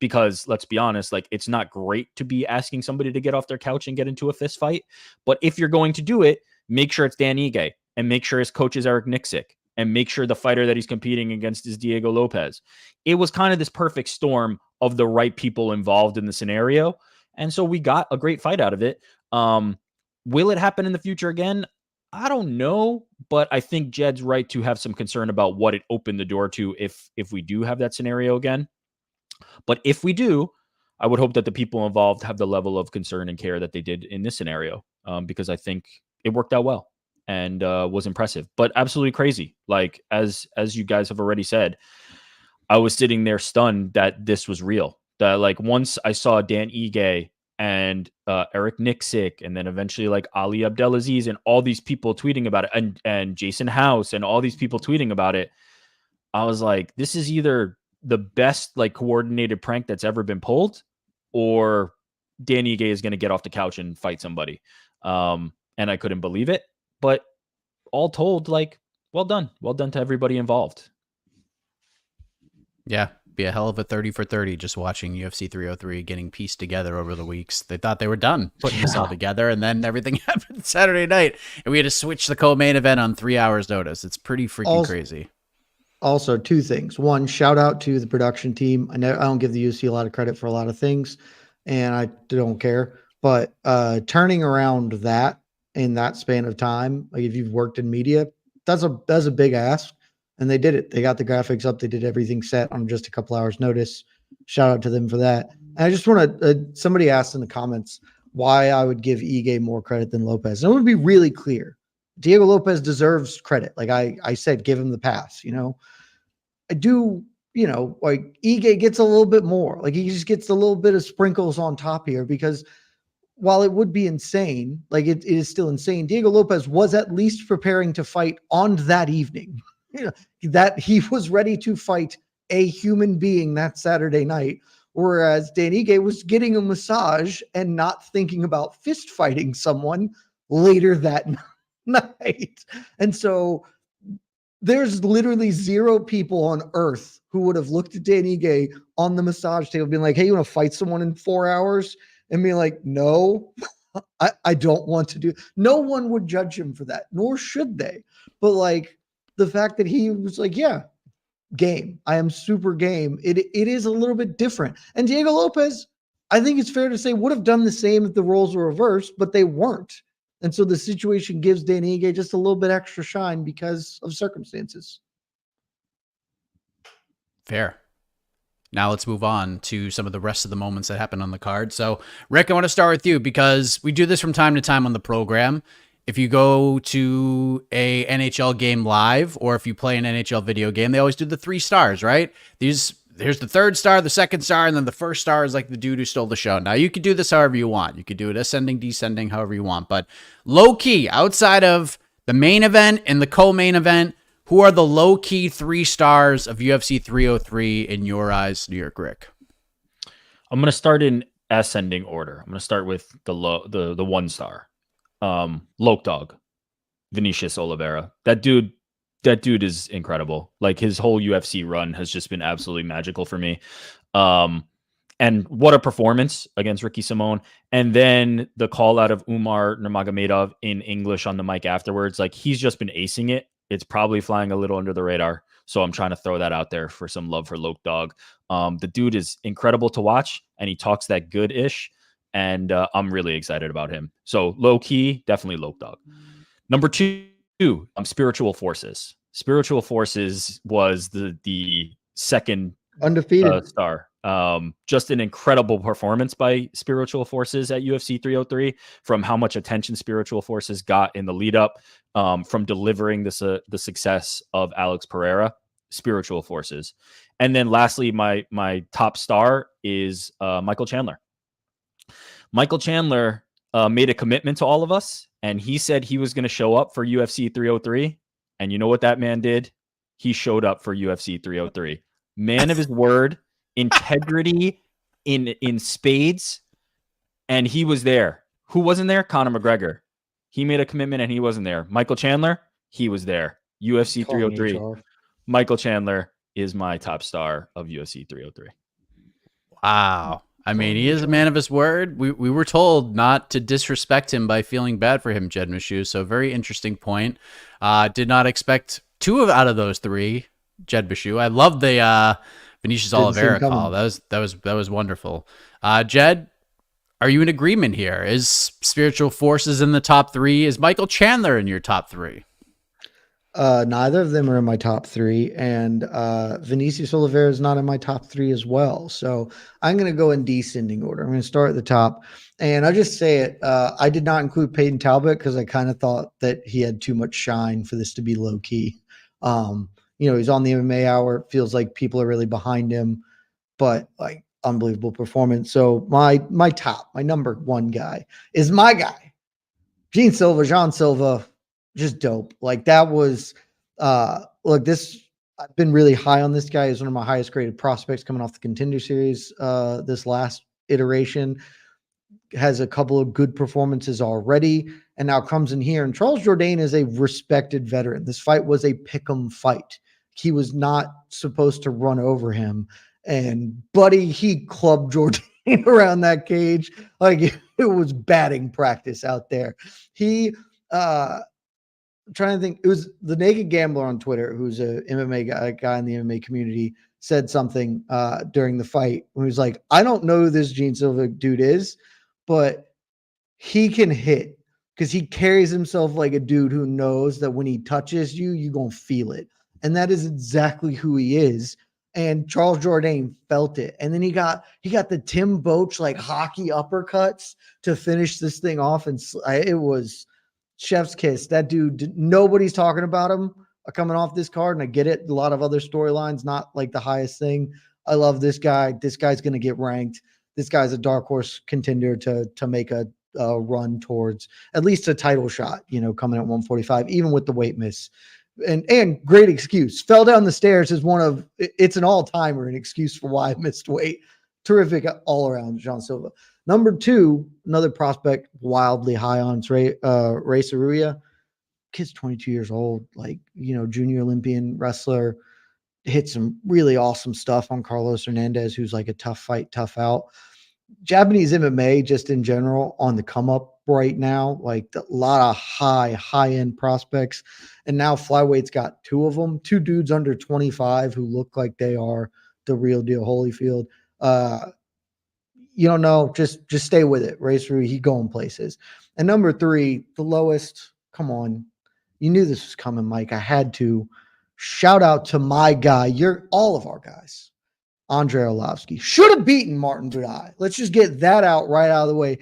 Because let's be honest, like, it's not great to be asking somebody to get off their couch and get into a fist fight. But if you're going to do it, make sure it's Dan Ige, and make sure his coach is Eric Nixick, and make sure the fighter that he's competing against is Diego Lopes. It was kind of this perfect storm of the right people involved in the scenario. And so we got a great fight out of it. Will it happen in the future again? I don't know, but I think Jed's right to have some concern about what it opened the door to if we do have that scenario again. But if we do, I would hope that the people involved have the level of concern and care that they did in this scenario, because I think it worked out well and was impressive, but absolutely crazy. Like, as you guys have already said, I was sitting there stunned that this was real. That, like, once I saw Dan Ige and Eric Nixick, and then eventually like Ali Abdelaziz and all these people tweeting about it, and Jason House and all these people tweeting about it, I was like, this is either the best like coordinated prank that's ever been pulled, or Dan Ige is going to get off the couch and fight somebody. And I couldn't believe it. But all told, like, well done to everybody involved.
Yeah, be a hell of a 30 for 30 just watching UFC 303 getting pieced together over the weeks. They thought they were done putting this all together, and then everything happened Saturday night, and we had to switch the co-main event on 3 hours notice. It's pretty freaking crazy.
Also, two things. One, shout out to the production team. I don't give the UFC a lot of credit for a lot of things, and I don't care. But turning around that in that span of time, like if you've worked in media, that's a big ask. And they did it. They got the graphics up. They did everything set on just a couple hours notice. Shout out to them for that. And I just want to, somebody asked in the comments why I would give Ige more credit than Lopes. And I want to be really clear. Diego Lopes deserves credit. Like I said, give him the pass, I do, like Ige gets a little bit more. Like he just gets a little bit of sprinkles on top here, because while it would be insane, like it is still insane, Diego Lopes was at least preparing to fight on that evening. That he was ready to fight a human being that Saturday night, whereas Dan Ige was getting a massage and not thinking about fist fighting someone later that night. And so there's literally 0 people on earth who would have looked at Dan Ige on the massage table being like, hey, you want to fight someone in 4 hours? And being like, no, I don't want to do. No one would judge him for that, nor should they. But like the fact that he was like, yeah, game. I am super game. It is a little bit different. And Diego Lopez, I think it's fair to say, would have done the same if the roles were reversed, but they weren't. And so the situation gives Danny Ige just a little bit extra shine because of circumstances.
Fair. Now let's move on to some of the rest of the moments that happened on the card. So, Rick, I want to start with you because we do this from time to time on the program. If you go to a NHL game live or if you play an NHL video game, they always do the 3 stars, right? Here's the 3rd star, the 2nd star, and then the 1st star is like the dude who stole the show. Now, you could do this however you want. You could do it ascending, descending, however you want. But low-key, outside of the main event and the co-main event, who are the low-key 3 stars of UFC 303 in your eyes, New York Rick?
I'm going to start in ascending order. I'm going to start with the 1 star. Loke Dog, Vinicius Oliveira. That dude is incredible. Like his whole UFC run has just been absolutely magical for me. And what a performance against Ricky Simon. And then the call out of Umar Nurmagomedov in English on the mic afterwards. Like he's just been acing it. It's probably flying a little under the radar. So I'm trying to throw that out there for some love for Loke Dog. The dude is incredible to watch and he talks that good-ish. And I'm really excited about him. So low key, definitely Loke Dog. Number 2, Spiritual Forces. Spiritual Forces was the second
undefeated
star. Just an incredible performance by Spiritual Forces at UFC 303 from how much attention Spiritual Forces got in the lead up, from delivering the success of Alex Pereira, Spiritual Forces. And then lastly, my top star is Michael Chandler. Michael Chandler made a commitment to all of us, and he said he was going to show up for UFC 303. And you know what that man did? He showed up for UFC 303. Man of his word, integrity in spades, and he was there. Who wasn't there? Conor McGregor. He made a commitment, and he wasn't there. Michael Chandler, he was there. UFC 303. Michael Chandler is my top star of UFC 303.
Wow. I mean, he is a man of his word. We were told not to disrespect him by feeling bad for him, Jed Meshew. So very interesting point. Did not expect 2 out of those 3, Jed Meshew. I love the Vinicius Oliveira call. That was wonderful. Jed, are you in agreement here? Is Spiritual Forces in the top 3? Is Michael Chandler in your top 3?
Neither of them are in my top 3, and Vinicius Oliveira is not in my top 3 as well. So I'm going to go in descending order. I'm going to start at the top, and I'll just say it. I did not include Peyton Talbot because I kind of thought that he had too much shine for this to be low key. He's on the MMA Hour. It feels like people are really behind him, but like unbelievable performance. So my number 1 guy is my guy, Jon Silva. Just dope. Like that was, I've been really high on this guy. He's one of my highest graded prospects coming off the Contender Series. This last iteration has a couple of good performances already, and now comes in here. And Charles Jourdain is a respected veteran. This fight was a pick'em fight. He was not supposed to run over him. And buddy, he clubbed Jourdain around that cage. Like it was batting practice out there. I'm trying to think. It was the Naked Gambler on Twitter, who's a MMA guy in the MMA community, said something during the fight when he was like, I don't know who this Jon Silva dude is, but he can hit because he carries himself like a dude who knows that when he touches you, you're going to feel it. And that is exactly who he is. And Charles Jourdain felt it. And then he got the Tim Boach like hockey uppercuts to finish this thing off. And it was chef's kiss. That dude, nobody's talking about him coming off this card, and I get it. A lot of other storylines, not like the highest thing. I love this guy. This guy's going to get ranked. This guy's a dark horse contender to make a run towards at least a title shot, coming at 145, even with the weight miss. And great excuse. Fell down the stairs is it's an all-timer, an excuse for why I missed weight. Terrific all around, Jon Silva. Number 2, another prospect wildly high on, Ray Saruya. kid's 22 years old, like, junior Olympian wrestler, hit some really awesome stuff on Carlos Hernandez, who's like a tough fight, tough out. Japanese MMA just in general on the come up right now, like a lot of high end prospects. And now Flyweight's got two of them, two dudes under 25 who look like they are the real deal Holyfield. You don't know, just stay with it. Racer, he going places. And number 3, the lowest, come on. You knew this was coming, Mike. I had to shout out to my guy. All of our guys. Andre Arlovski should have beaten Martin Buday. Let's just get that right out of the way.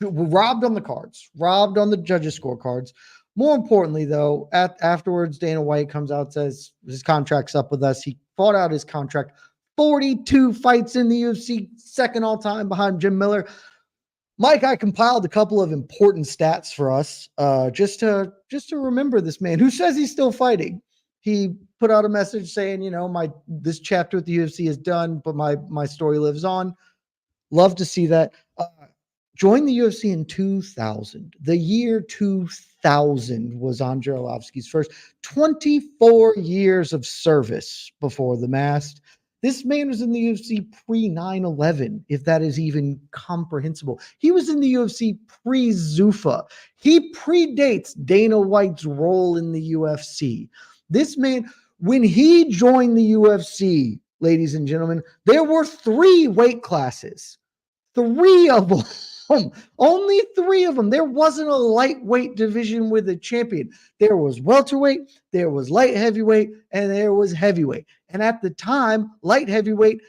Robbed on the cards, robbed on the judges' scorecards. More importantly, though, afterwards, Dana White comes out, says his contract's up with us. He fought out his contract, 42 fights in the UFC, second all time behind Jim Miller. Mike, I compiled a couple of important stats for us, just to remember this man who says he's still fighting. He put out a message saying, this chapter with the UFC is done, but my story lives on. Love to see that. Joined the UFC in 2000. The year 2000 was Andre Arlovski's first. 24 years of service before the mast. This man was in the UFC pre-9/11, if that is even comprehensible. He was in the UFC pre-Zuffa. He predates Dana White's role in the UFC. This man, when he joined the UFC, ladies and gentlemen, there were 3 weight classes. 3 of them. Only 3 of them. There wasn't a lightweight division with a champion. There was welterweight, there was light heavyweight, and there was heavyweight. And at the time, light heavyweight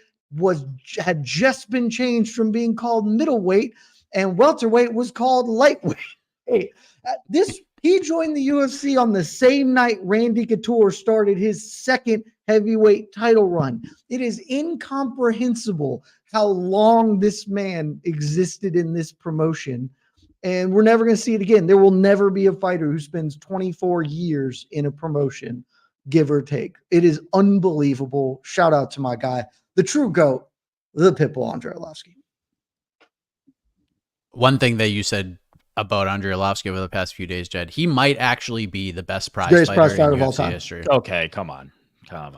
had just been changed from being called middleweight, and welterweight was called lightweight. He joined the UFC on the same night Randy Couture started his second heavyweight title run. It is incomprehensible how long this man existed in this promotion, and we're never going to see it again. There will never be a fighter who spends 24 years in a promotion, give or take. It is unbelievable. Shout out to my guy, the true GOAT, the Pitbull, Andre Arlovski.
One thing that you said about Andre Arlovski over the past few days, Jed, he might actually be the best prize
greatest
fighter
prize fighter
in
of all
UFC
time.
history.
Okay, come on.
I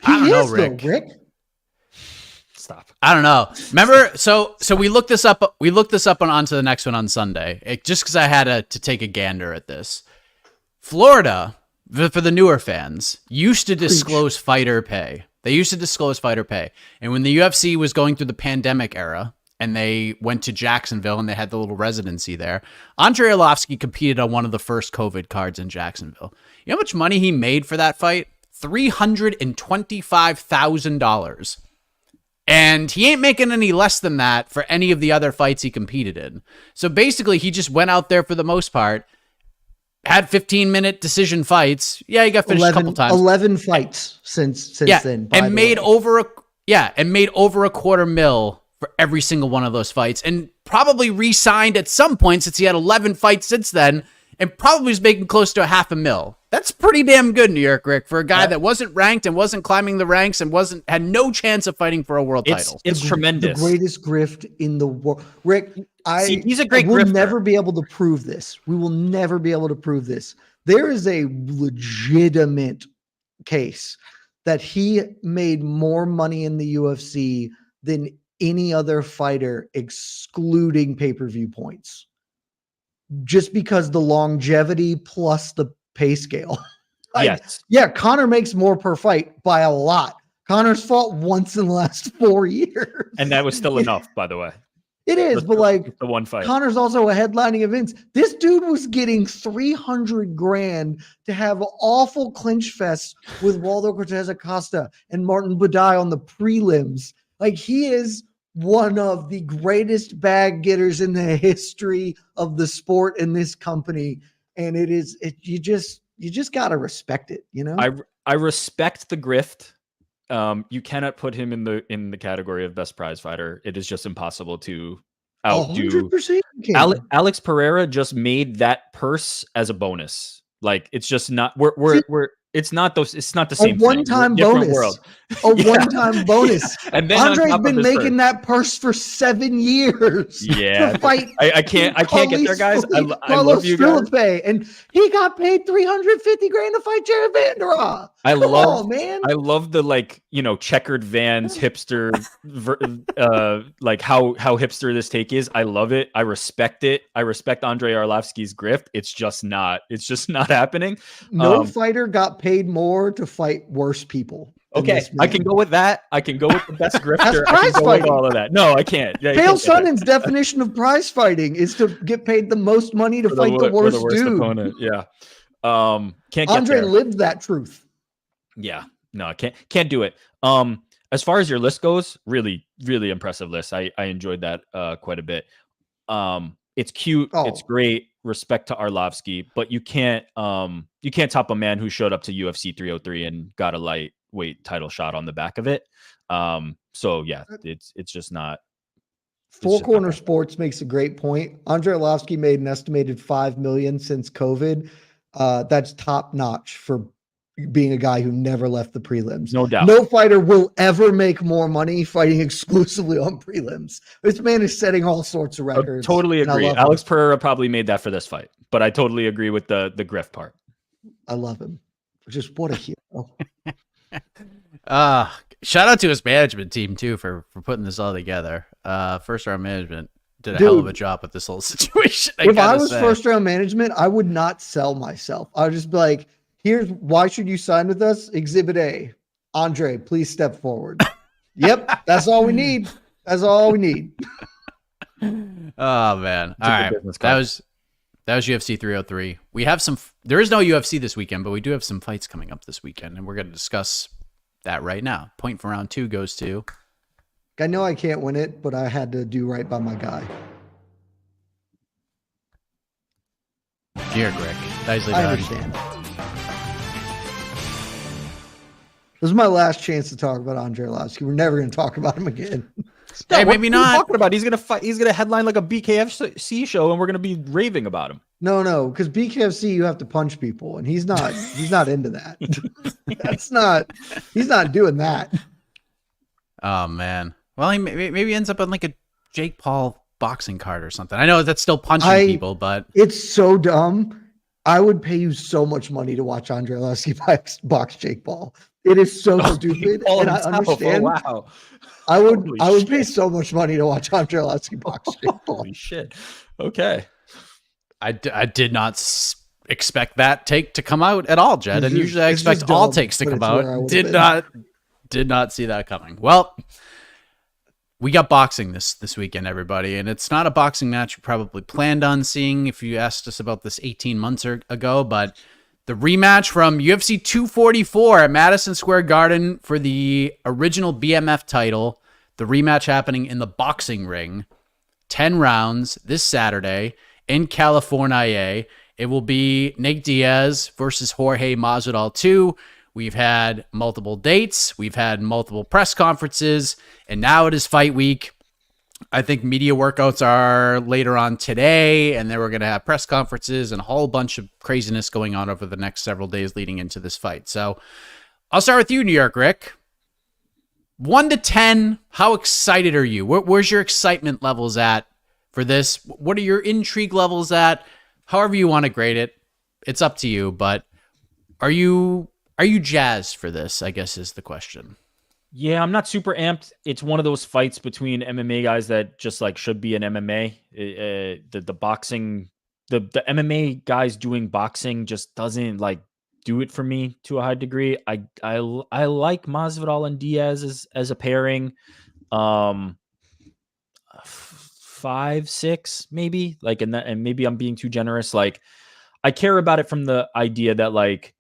don't know, Rick.
Though, Rick.
Stop.
I don't know. Remember, so we looked this up. We looked this up on to the next one on Sunday, just because I had to take a gander at this. Florida, for the newer fans, used to disclose fighter pay. They used to disclose fighter pay, and when the UFC was going through the pandemic era, and they went to Jacksonville and they had the little residency there, Andre Arlovski competed on one of the first COVID cards in Jacksonville. You know how much money he made for that fight? $325,000. And he ain't making any less than that for any of the other fights he competed in. So basically, he just went out there for the most part, had 15-minute decision fights. Yeah, he got finished a couple times.
11 fights since then.
And made over a $250,000 for every single one of those fights, and probably re-signed at some point since he had 11 fights since then, and probably was making close to $500,000. That's pretty damn good, New York Rick, for a guy that wasn't ranked and wasn't climbing the ranks and had no chance of fighting for a world title.
It's tremendous.
The greatest grift in the world. Rick,
he's a great
We'll
grifter.
never be able to prove this. We will never be able to prove this. There is a legitimate case that he made more money in the UFC than any other fighter, excluding pay-per-view points, just because the longevity plus the pay scale.
Yes.
Yeah, Conor makes more per fight by a lot. Conor's fought once in the last 4 years.
And that was still enough, by the way.
It is, but like
the one fight.
Conor's also a headlining events. This dude was getting $300,000 to have awful clinch fests with Waldo Cortez Acosta and Martin Buday on the prelims. Like, he is one of the greatest bag getters in the history of the sport in this company. And you just got to respect it, you know?
I respect the grift. You cannot put him in the category of best prize fighter. It is just impossible to outdo.
100%
Alex Pereira just made that purse as a bonus. Like, it's just not. We're It's not the
A
same thing.
one-time
Different
bonus.
world.
A one-time bonus.
And then on
Andre's
top of
been
his
making
purse.
that purse for 7 years.
Yeah,
To fight.
I can't get there, guys. I love
Carlos
you guys.
Felipe, and he got paid $350 grand to fight Jared Vanderaa. Come on, man.
I love the like, you know, checkered Vans hipster like how hipster this take is. I love it. I respect it. I respect Andre Arlovski's grift. It's just not happening.
No fighter got paid more to fight worse people.
Okay, I can go with that. I can go with the best grifter.
That's
I
prize
can go
fighting.
with all of that. No, I can't. Yeah,
Chael Sonnen's definition of prize fighting is to get paid the most money to fight the worst dude.
Opponent. Yeah. Can't get
Andre
there.
lived that truth.
Yeah. No, I can't do it. As far as your list goes, really, really impressive list. I enjoyed that quite a bit. It's cute.
Oh.
It's great. Respect to Arlovski, but you can't top a man who showed up to UFC 303 and got a lightweight title shot on the back of it. So yeah, it's just not.
Four Corner Sports makes a great point. Andre Arlovski made an estimated $5 million since COVID. That's top notch for being a guy who never left the prelims.
No doubt.
No fighter will ever make more money fighting exclusively on prelims. This man is setting all sorts of records.
I totally agree. Alex Pereira probably made that for this fight, but I totally agree with the grift part.
I love him. Just what a hero.
Shout out to his management team too for putting this all together. First round management did a hell of a job with this whole situation.
If I was first round management, I would not sell myself. I would just be like, here's why should you sign with us? Exhibit A. Andre, please step forward. Yep, that's all we need. That's all we need.
Oh man. All right. That was UFC 303. We have there is no UFC this weekend, but we do have some fights coming up this weekend, and we're going to discuss that right now. Point for round 2 goes to.
I know I can't win it, but I had to do right by my guy.
Here, Greg. Nicely
I
done.
understand. This is my last chance to talk about Andre Arlovski. We're never going to talk about him again.
Hey, maybe not.
What are you talking about? He's gonna fight. He's gonna headline like a BKFC show, and we're gonna be raving about him.
No, because BKFC you have to punch people, and he's not. He's not into that. That's not. He's not doing that.
Oh man. Well, he maybe ends up on like a Jake Paul boxing card or something. I know that's still punching people, but
it's so dumb. I would pay you so much money to watch Andre Arlovski box Jake Paul. It is so stupid, and I understand.
Oh, wow.
I would pay so much money to watch Andre Arlovski box Jake Paul.
Holy shit. Okay.
I did not expect that take to come out at all, Jed. And usually I expect all takes to come out. Did not see that coming. Well, we got boxing this weekend, everybody, and it's not a boxing match you probably planned on seeing if you asked us about this 18 months ago, but the rematch from UFC 244 at Madison Square Garden for the original BMF title. The rematch happening in the boxing ring. 10 rounds this Saturday in California. It will be Nate Diaz versus Jorge Masvidal 2. We've had multiple dates. We've had multiple press conferences. And now it is fight week. I think media workouts are later on today, and then we're going to have press conferences and a whole bunch of craziness going on over the next several days leading into this fight. So I'll start with you, New York Rick. 1 to 10, how excited are you? Where's your excitement levels at for this? What are your intrigue levels at? However you want to grade it, it's up to you. But are you jazzed for this, I guess is the question.
Yeah, I'm not super amped. It's one of those fights between MMA guys that just like should be an MMA. The boxing, the MMA guys doing boxing just doesn't like do it for me to a high degree. I like Masvidal and Diaz as a pairing. 5, 6 maybe, like, and maybe I'm being too generous. Like, I care about it from the idea that like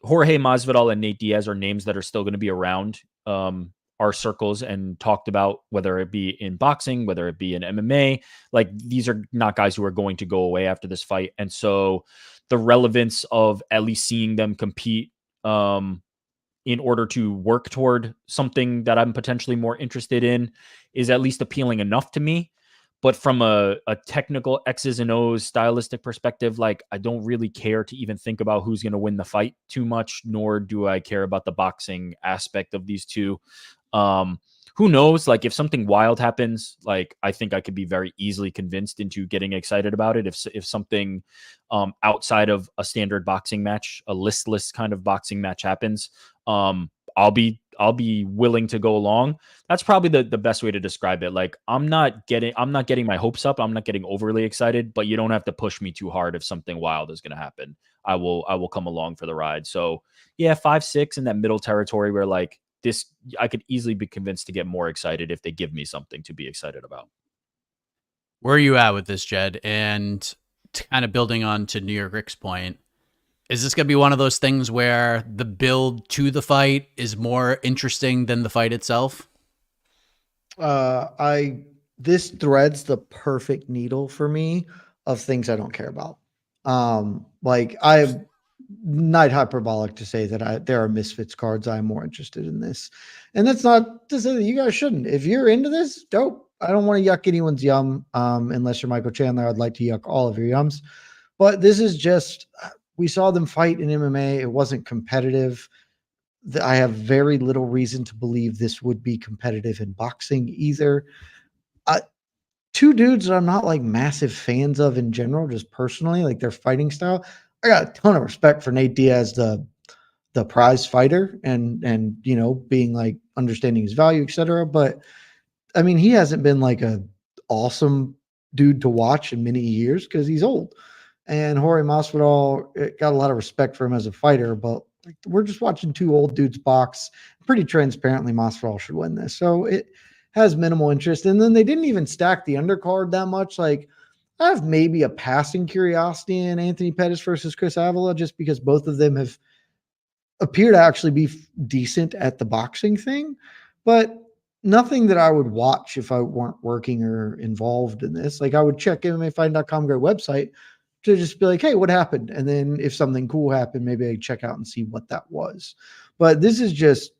Jorge Masvidal and Nate Diaz are names that are still going to be around our circles and talked about, whether it be in boxing, whether it be in MMA. Like, these are not guys who are going to go away after this fight. And so the relevance of at least seeing them compete in order to work toward something that I'm potentially more interested in is at least appealing enough to me. But from a technical X's and O's stylistic perspective, like I don't really care to even think about who's going to win the fight too much, nor do I care about the boxing aspect of these two. Who knows? Like if something wild happens, like I think I could be very easily convinced into getting excited about it. If something outside of a standard boxing match, a listless kind of boxing match happens, I'll be willing to go along. That's probably the best way to describe it. Like I'm not getting my hopes up. I'm not getting overly excited, but you don't have to push me too hard if something wild is going to happen. I will come along for the ride. So yeah, 5-6 in that middle territory where like this, I could easily be convinced to get more excited if they give me something to be excited about.
Where are you at with this, Jed? And kind of building on to New York Rick's point, is this going to be one of those things where the build to the fight is more interesting than the fight itself?
This threads the perfect needle for me of things I don't care about. Like I'm not hyperbolic to say that there are Misfits cards I'm more interested in this. And that's not to say that you guys shouldn't. If you're into this, dope. I don't want to yuck anyone's yum. Unless you're Michael Chandler, I'd like to yuck all of your yums. But this is just, we saw them fight in MMA. It wasn't competitive. I have very little reason to believe this would be competitive in boxing either. Two dudes that I'm not like massive fans of in general, just personally, like their fighting style. I got a ton of respect for Nate Diaz, the prize fighter, and you know, being like understanding his value, etc. But I mean, he hasn't been like a awesome dude to watch in many years because he's old. And Jorge Masvidal, got a lot of respect for him as a fighter, but like, we're just watching two old dudes box. Pretty transparently, Masvidal should win this. So it has minimal interest. And then they didn't even stack the undercard that much. Like I have maybe a passing curiosity in Anthony Pettis versus Chris Avila, just because both of them have appear to actually be decent at the boxing thing, but nothing that I would watch if I weren't working or involved in this. Like I would check MMAfighting.com, great website, to just be like, hey, what happened? And then if something cool happened, maybe I'd check out and see what that was. But this is just,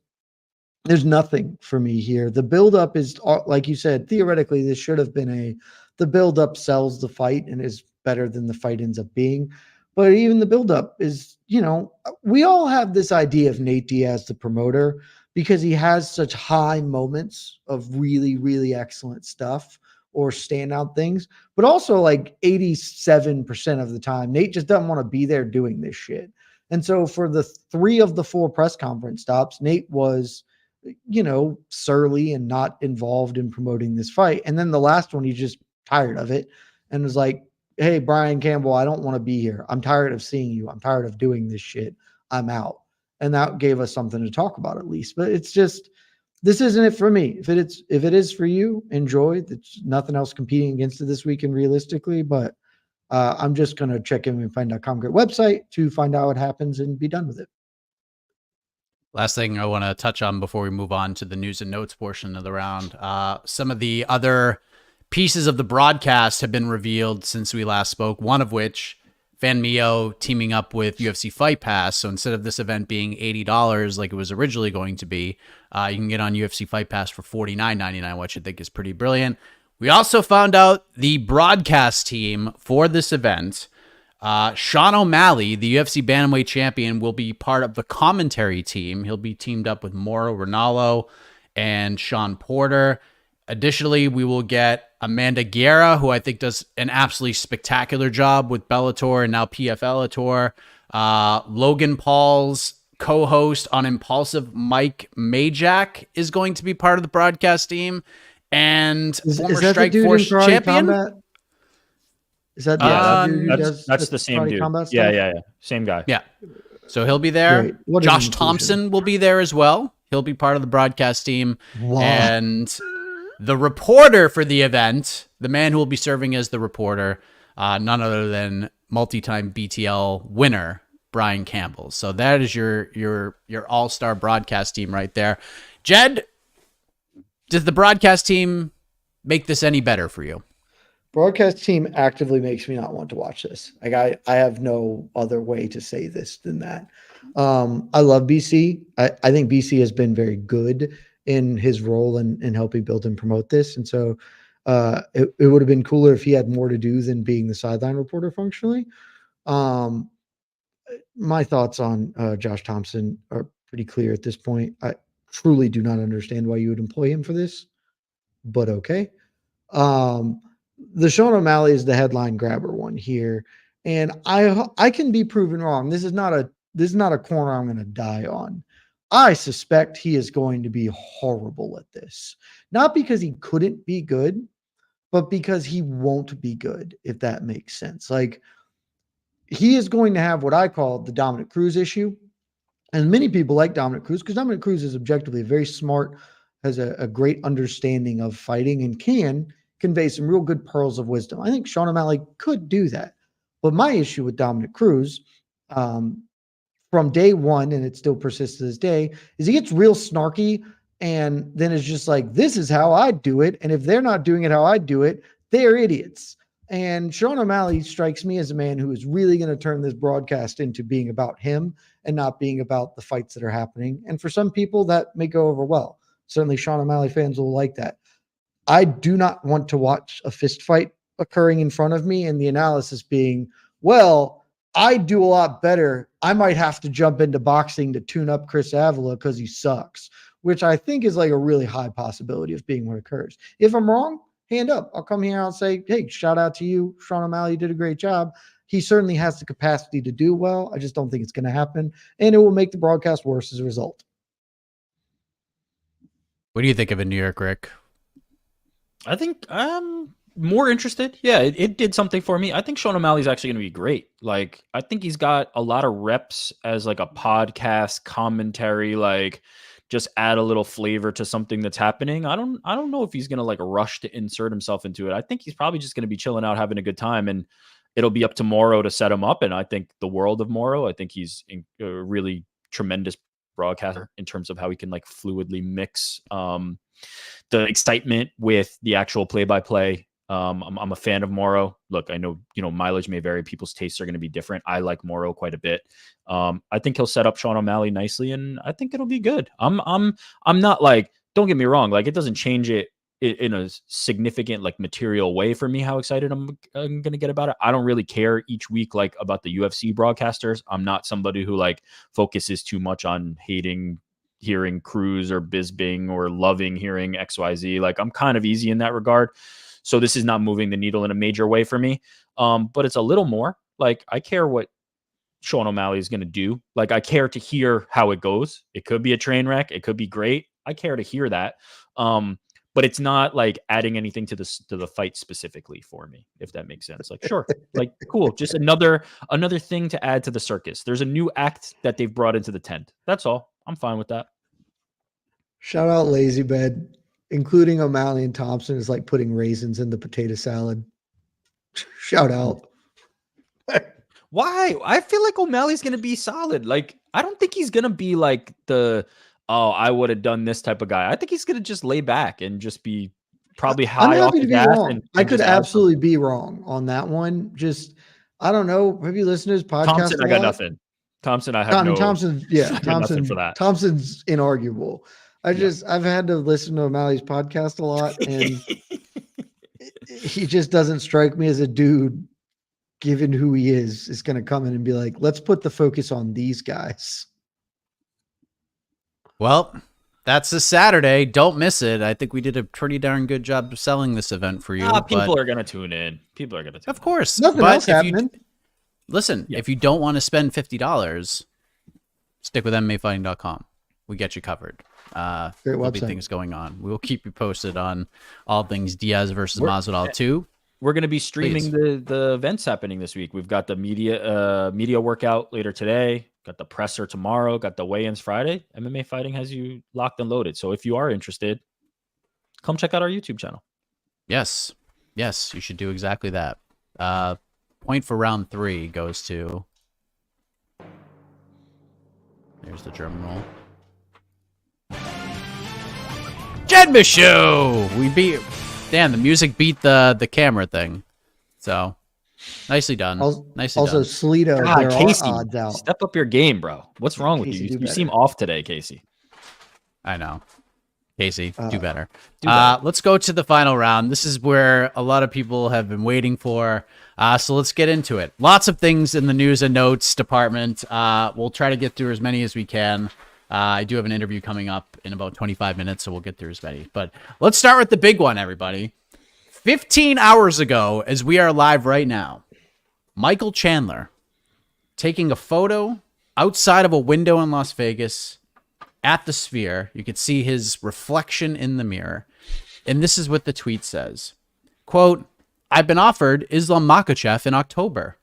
there's nothing for me here. The buildup is, like you said, theoretically, this should have been the buildup sells the fight and is better than the fight ends up being. But even the buildup is, you know, we all have this idea of Nate Diaz, the promoter, because he has such high moments of really, really excellent stuff or standout things, but also like 87% of the time, Nate just doesn't want to be there doing this shit. And so for the 3 of the 4 press conference stops, Nate was, you know, surly and not involved in promoting this fight. And then the last one, he's just tired of it and was like, hey, Brian Campbell, I don't want to be here. I'm tired of seeing you. I'm tired of doing this shit. I'm out. And that gave us something to talk about at least. But it's just, this isn't it for me. If it is for you, enjoy. There's nothing else competing against it this weekend realistically. But I'm just going to check MMAfighting.com, great website, to find out what happens and be done with it.
Last thing I want to touch on before we move on to the news and notes portion of the round. Some of the other pieces of the broadcast have been revealed since we last spoke, one of which, Fan Mio teaming up with UFC Fight Pass. So instead of this event being $80 like it was originally going to be, you can get on UFC Fight Pass for $49.99, which I think is pretty brilliant. We also found out the broadcast team for this event. Sean O'Malley, the UFC Bantamweight champion, will be part of the commentary team. He'll be teamed up with Mauro Ranallo and Sean Porter. Additionally, we will get Amanda Guerra, who I think does an absolutely spectacular job with Bellator and now PFL Logan Paul's co-host on Impulsive, Mike Majak, is going to be part of the broadcast team. And former Strikeforce champion.
Combat? Is that
that's the same dude? Yeah. Same guy.
Yeah. So he'll be there. Josh Thompson will be there as well. He'll be part of the broadcast team. Wow. And the reporter for the event, the man who will be serving as the reporter, none other than multi-time BTL winner, Brian Campbell. So that is your all-star broadcast team right there. Jed, does the broadcast team make this any better for you?
Broadcast team actively makes me not want to watch this. Like I have no other way to say this than that. I love BC. I think BC has been very good in his role in helping build and promote this. And so It would have been cooler if he had more to do than being the sideline reporter functionally. My thoughts on Josh Thompson are pretty clear at this point. I truly do not understand why you would employ him for this, but okay. The Sean O'Malley is the headline grabber one here, and I can be proven wrong. This is not a corner I'm going to die on. I suspect he is going to be horrible at this, not because he couldn't be good, but because he won't be good, if that makes sense. Like, he is going to have what I call the Dominic Cruz issue. And many people like Dominic Cruz because Dominic Cruz is objectively very smart, has a great understanding of fighting, and can convey some real good pearls of wisdom. I think Sean O'Malley could do that. But my issue with Dominic Cruz, from day one, and it still persists to this day, is he gets real snarky and then it's just like, this is how I do it. And if they're not doing it how I do it, they're idiots. And Sean O'Malley strikes me as a man who is really going to turn this broadcast into being about him and not being about the fights that are happening. And for some people, that may go over well. Certainly Sean O'Malley fans will like that. I do not want to watch a fist fight occurring in front of me and the analysis being, well, I do a lot better. I might have to jump into boxing to tune up Chris Avila because he sucks, which I think is like a really high possibility of being what occurs. If I'm wrong, hand up. I'll come here and I'll say, hey, shout out to you, Sean O'Malley. You did a great job. He certainly has the capacity to do well. I just don't think it's going to happen. And it will make the broadcast worse as a result.
What do you think of it, New York, Rick?
I think I'm more interested. Yeah, it did something for me. I think Sean O'Malley's actually going to be great. Like, I think he's got a lot of reps as like a podcast commentary, like just add a little flavor to something that's happening. I don't know if he's going to like rush to insert himself into it. I think he's probably just going to be chilling out, having a good time, and it'll be up to Morrow to set him up. And I think the world of Morrow. I think he's a really tremendous broadcaster in terms of how he can like fluidly mix the excitement with the actual play-by-play. I'm a fan of Morrow. Look, I know, mileage may vary. People's tastes are going to be different. I like Morrow quite a bit. I think he'll set up Sean O'Malley nicely, and I think it'll be good. I'm not like, don't get me wrong, like it doesn't change it in a significant like material way for me how excited I'm going to get about it. I don't really care each week like about the UFC broadcasters. I'm not somebody who like focuses too much on hating hearing Cruz or Bisping or loving hearing XYZ. Like, I'm kind of easy in that regard. So this is not moving the needle in a major way for me. But it's a little more like, I care what Sean O'Malley is going to do. Like, I care to hear how it goes. It could be a train wreck. It could be great. I care to hear that. But it's not like adding anything to the fight specifically for me, if that makes sense. Like, sure, like cool. Just another thing to add to the circus. There's a new act that they've brought into the tent. That's all. I'm fine with that.
Shout out Lazy Bed. Including O'Malley and Thompson is like putting raisins in the potato salad. Shout out.
Why? I feel like O'Malley's going to be solid. Like, I don't think he's going to be like I would have done this type of guy. I think he's going to just lay back and just be probably high. I'm happy to be
wrong. I could absolutely be wrong on that one. Just, I don't know. Have you listened to his podcast?
Thompson, I got nothing. Thompson, I have
Thompson, yeah.
Thompson for that.
Thompson's inarguable. I've had to listen to O'Malley's podcast a lot, and he just doesn't strike me as a dude, given who he is going to come in and be like, let's put the focus on these guys.
Well, that's this Saturday. Don't miss it. I think we did a pretty darn good job of selling this event for you.
People are going to tune in.
Of course.
Nothing else happening.
If you don't want to spend $50, stick with MMAfighting.com. We get you covered.
Great website.
Big things going on. We will keep you posted on all things Diaz versus Masvidal 2.
We're going to be streaming the events happening this week. We've got the media workout later today. Got the presser tomorrow. Got the weigh-ins Friday. MMA Fighting has you locked and loaded. So if you are interested, come check out our YouTube channel.
Yes, you should do exactly that. Point for round 3 goes to. There's the drum roll. Meshew! We beat. Damn, the music beat the camera thing. So, nicely done. Nicely
also,
done.
Sleeto,
God,
there
Casey,
are odds out.
Step up your game, bro. What's wrong with you? You seem off today, Casey.
I know. Casey, do better.
Do better.
Let's go to the final round. This is where a lot of people have been waiting for. So let's get into it. Lots of things in the news and notes department. We'll try to get through as many as we can. I do have an interview coming up in about 25 minutes, so we'll get through as many. But let's start with the big one, everybody. 15 hours ago, as we are live right now, Michael Chandler taking a photo outside of a window in Las Vegas at the Sphere. You could see his reflection in the mirror. And this is what the tweet says. Quote, I've been offered Islam Makhachev in October.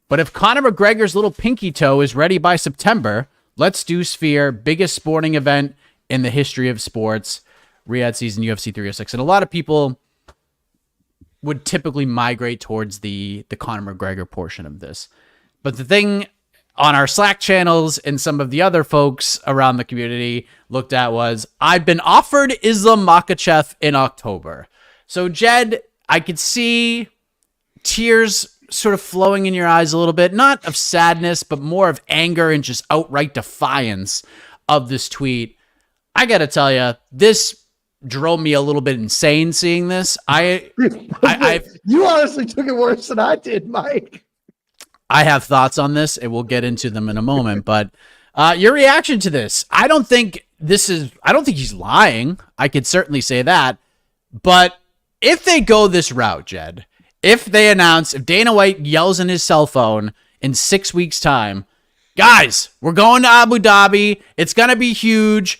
But if Conor McGregor's little pinky toe is ready by September, let's do Sphere, biggest sporting event in the history of sports, Riyadh season UFC 306. And a lot of people would typically migrate towards the Conor McGregor portion of this. But the thing on our Slack channels and some of the other folks around the community looked at was, I've been offered Islam Makhachev in October. So Jed, I could see tears sort of flowing in your eyes a little bit, not of sadness, but more of anger and just outright defiance of this tweet. I got to tell you, this drove me a little bit insane seeing this.
You honestly took it worse than I did, Mike.
I have thoughts on this, and we'll get into them in a moment. But your reaction to this, I don't think he's lying. I could certainly say that. But if they go this route, Jed, if Dana White yells in his cell phone in 6 weeks' time, guys, we're going to Abu Dhabi. It's going to be huge.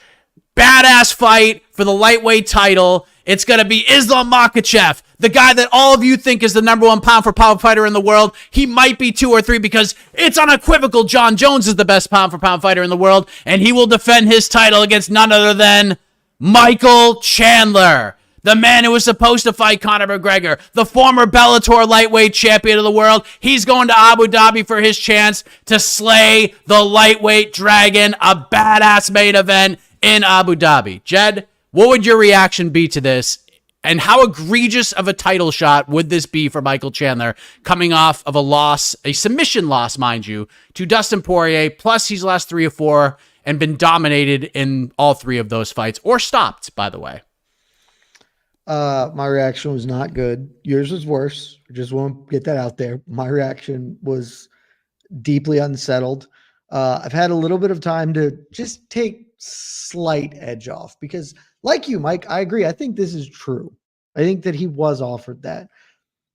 Badass fight for the lightweight title. It's going to be Islam Makhachev, the guy that all of you think is the number one pound-for-pound fighter in the world. He might be 2 or 3 because it's unequivocal Jon Jones is the best pound-for-pound fighter in the world, and he will defend his title against none other than Michael Chandler, the man who was supposed to fight Conor McGregor, the former Bellator lightweight champion of the world. He's going to Abu Dhabi for his chance to slay the lightweight dragon, a badass main event in Abu Dhabi. Jed, what would your reaction be to this? And how egregious of a title shot would this be for Michael Chandler coming off of a loss, a submission loss, mind you, to Dustin Poirier, plus he's lost 3 or 4 and been dominated in all 3 of those fights, or stopped, by the way?
My reaction was not good. Yours was worse. I just want to get that out there. My reaction was deeply unsettled. I've had a little bit of time to just take slight edge off because, like you, Mike, I agree. I think this is true. I think that he was offered that.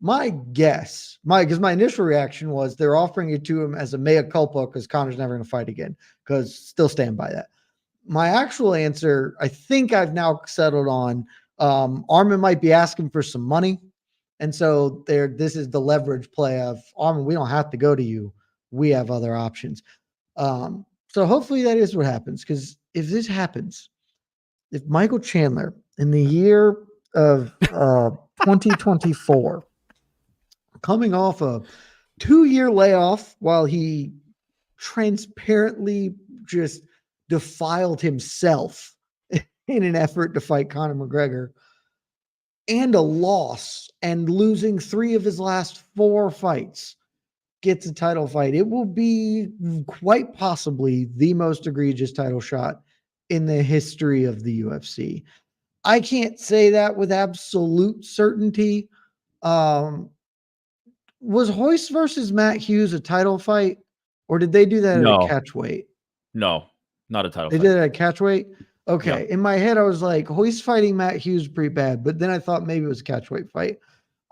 My guess, because my initial reaction was they're offering it to him as a mea culpa because Conor's never going to fight again, because still stand by that. My actual answer, I think I've now settled on, Armin might be asking for some money. And so this is the leverage play of, Armin, we don't have to go to you. We have other options. So hopefully that is what happens, because if this happens, if Michael Chandler in the year of 2024, coming off a 2-year layoff while he transparently just defiled himself in an effort to fight Conor McGregor, and a loss and losing 3 of his last 4 fights, gets a title fight, it will be quite possibly the most egregious title shot in the history of the UFC. I can't say that with absolute certainty. Was Hoist versus Matt Hughes a title fight, or did they do that at a catch weight?
No, not a title
fight. They did it at catch weight? Okay. Yeah. In my head, I was like, Hoist fighting Matt Hughes pretty bad, but then I thought maybe it was a catch weight fight.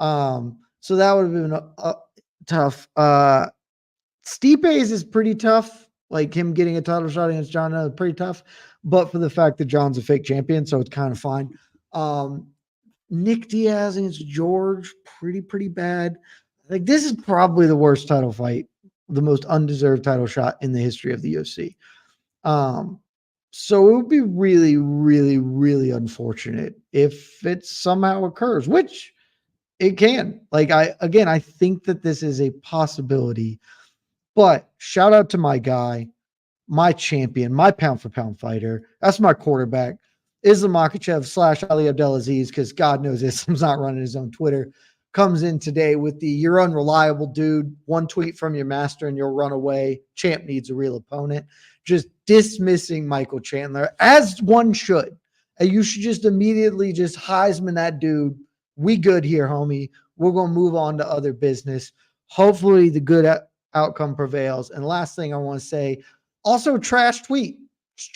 So that would have been tough. Stipe's is pretty tough. Like him getting a title shot against Jon is pretty tough, but for the fact that Jon's a fake champion, so it's kind of fine. Nick Diaz against George, pretty bad. Like this is probably the worst title fight, the most undeserved title shot in the history of the UFC. So it would be really, really, really unfortunate if it somehow occurs, which it can. Like I think that this is a possibility, but shout out to my guy, my champion, my pound for pound fighter. That's my quarterback, Islam Makhachev / Ali Abdelaziz, because God knows Islam's not running his own Twitter. Comes in today with the "you're unreliable, dude. One tweet from your master and you'll run away. Champ needs a real opponent." Just dismissing Michael Chandler, as one should. and you should just immediately just Heisman that dude. We good here, homie. We're going to move on to other business. Hopefully the good outcome prevails. And last thing I want to say, also trash tweet.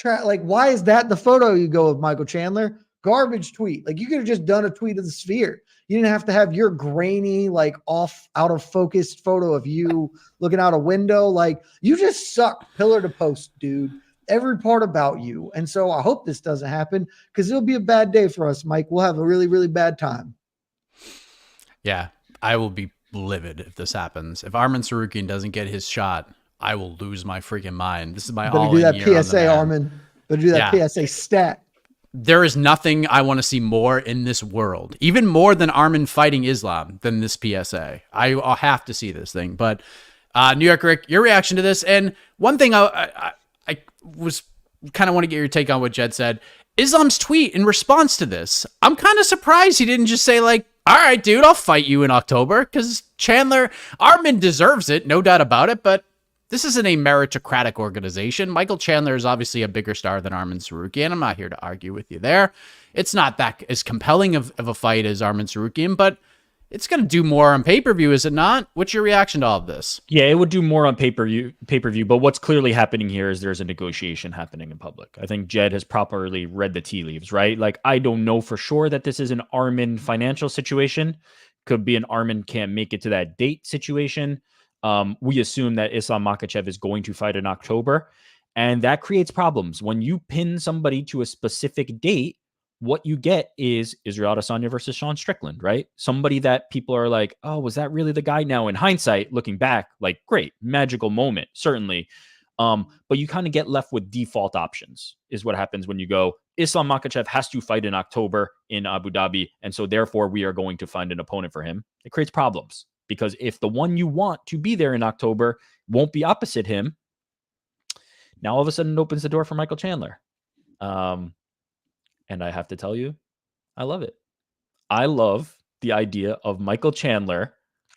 Like, why is that the photo you go with Michael Chandler? Garbage tweet. Like, you could have just done a tweet of the sphere. You didn't have to have your grainy, like out of focused photo of you looking out a window. Like, you just suck pillar to post, dude. Every part about you. And so I hope this doesn't happen because it'll be a bad day for us, Mike. We'll have a really, really bad time.
Yeah, I will be livid if this happens. If Arman Tsarukyan doesn't get his shot, I will lose my freaking mind. This is my all in year on the man.
Better do that PSA, Arman. Better do that PSA stat.
There is nothing I want to see more in this world, even more than Arman fighting Islam, than this PSA. I'll have to see this thing. But New York Rick, your reaction to this, and one thing I was kind of want to get your take on what Jed said. Islam's tweet in response to this, I'm kind of surprised he didn't just say like, all right, dude, I'll fight you in October, because Arman deserves it, no doubt about it, but this isn't a meritocratic organization. Michael Chandler is obviously a bigger star than Arman Tsarukyan. I'm not here to argue with you there. It's not that as compelling of a fight as Arman Tsarukyan, but it's going to do more on pay-per-view, is it not? What's your reaction to all of this?
Yeah, it would do more on pay-per-view, but what's clearly happening here is there's a negotiation happening in public. I think Jed has properly read the tea leaves, right? Like, I don't know for sure that this is an Arman financial situation. Could be an Arman can't make it to that date situation. We assume that Islam Makhachev is going to fight in October, and that creates problems. When you pin somebody to a specific date, what you get is Israel Adesanya versus Sean Strickland, right? Somebody that people are like, oh, was that really the guy? Now, in hindsight, looking back, like, great, magical moment, certainly. But you kind of get left with default options, is what happens when you go, Islam Makhachev has to fight in October in Abu Dhabi, and so therefore we are going to find an opponent for him. It creates problems, because if the one you want to be there in October won't be opposite him, now all of a sudden it opens the door for Michael Chandler. And I have to tell you, I love it. I love the idea of Michael Chandler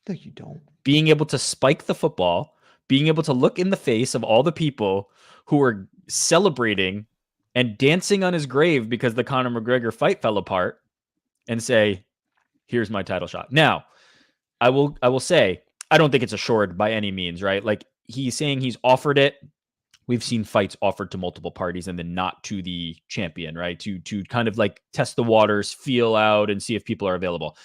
No, you don't.
being able to spike the football, being able to look in the face of all the people who are celebrating and dancing on his grave because the Conor McGregor fight fell apart, and say, here's my title shot. Now, I will say, I don't think it's assured by any means, right? Like, he's saying he's offered it. We've seen fights offered to multiple parties and then not to the champion, right? To kind of like test the waters, feel out, and see if people are available.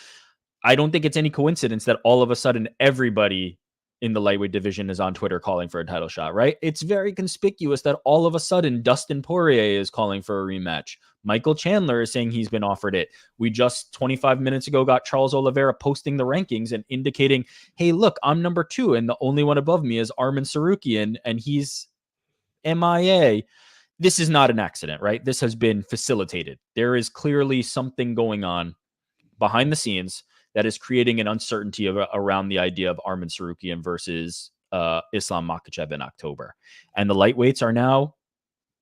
I don't think it's any coincidence that all of a sudden everybody in the lightweight division is on Twitter calling for a title shot, right? It's very conspicuous that all of a sudden Dustin Poirier is calling for a rematch. Michael Chandler is saying he's been offered it. We just 25 minutes ago got Charles Oliveira posting the rankings and indicating, hey, look, I'm number 2 and the only one above me is Arman Tsarukyan and he's MIA. This is not an accident, right? This has been facilitated. There is clearly something going on behind the scenes that is creating an uncertainty around the idea of Arman Tsarukyan versus Islam Makhachev in October. And the lightweights are now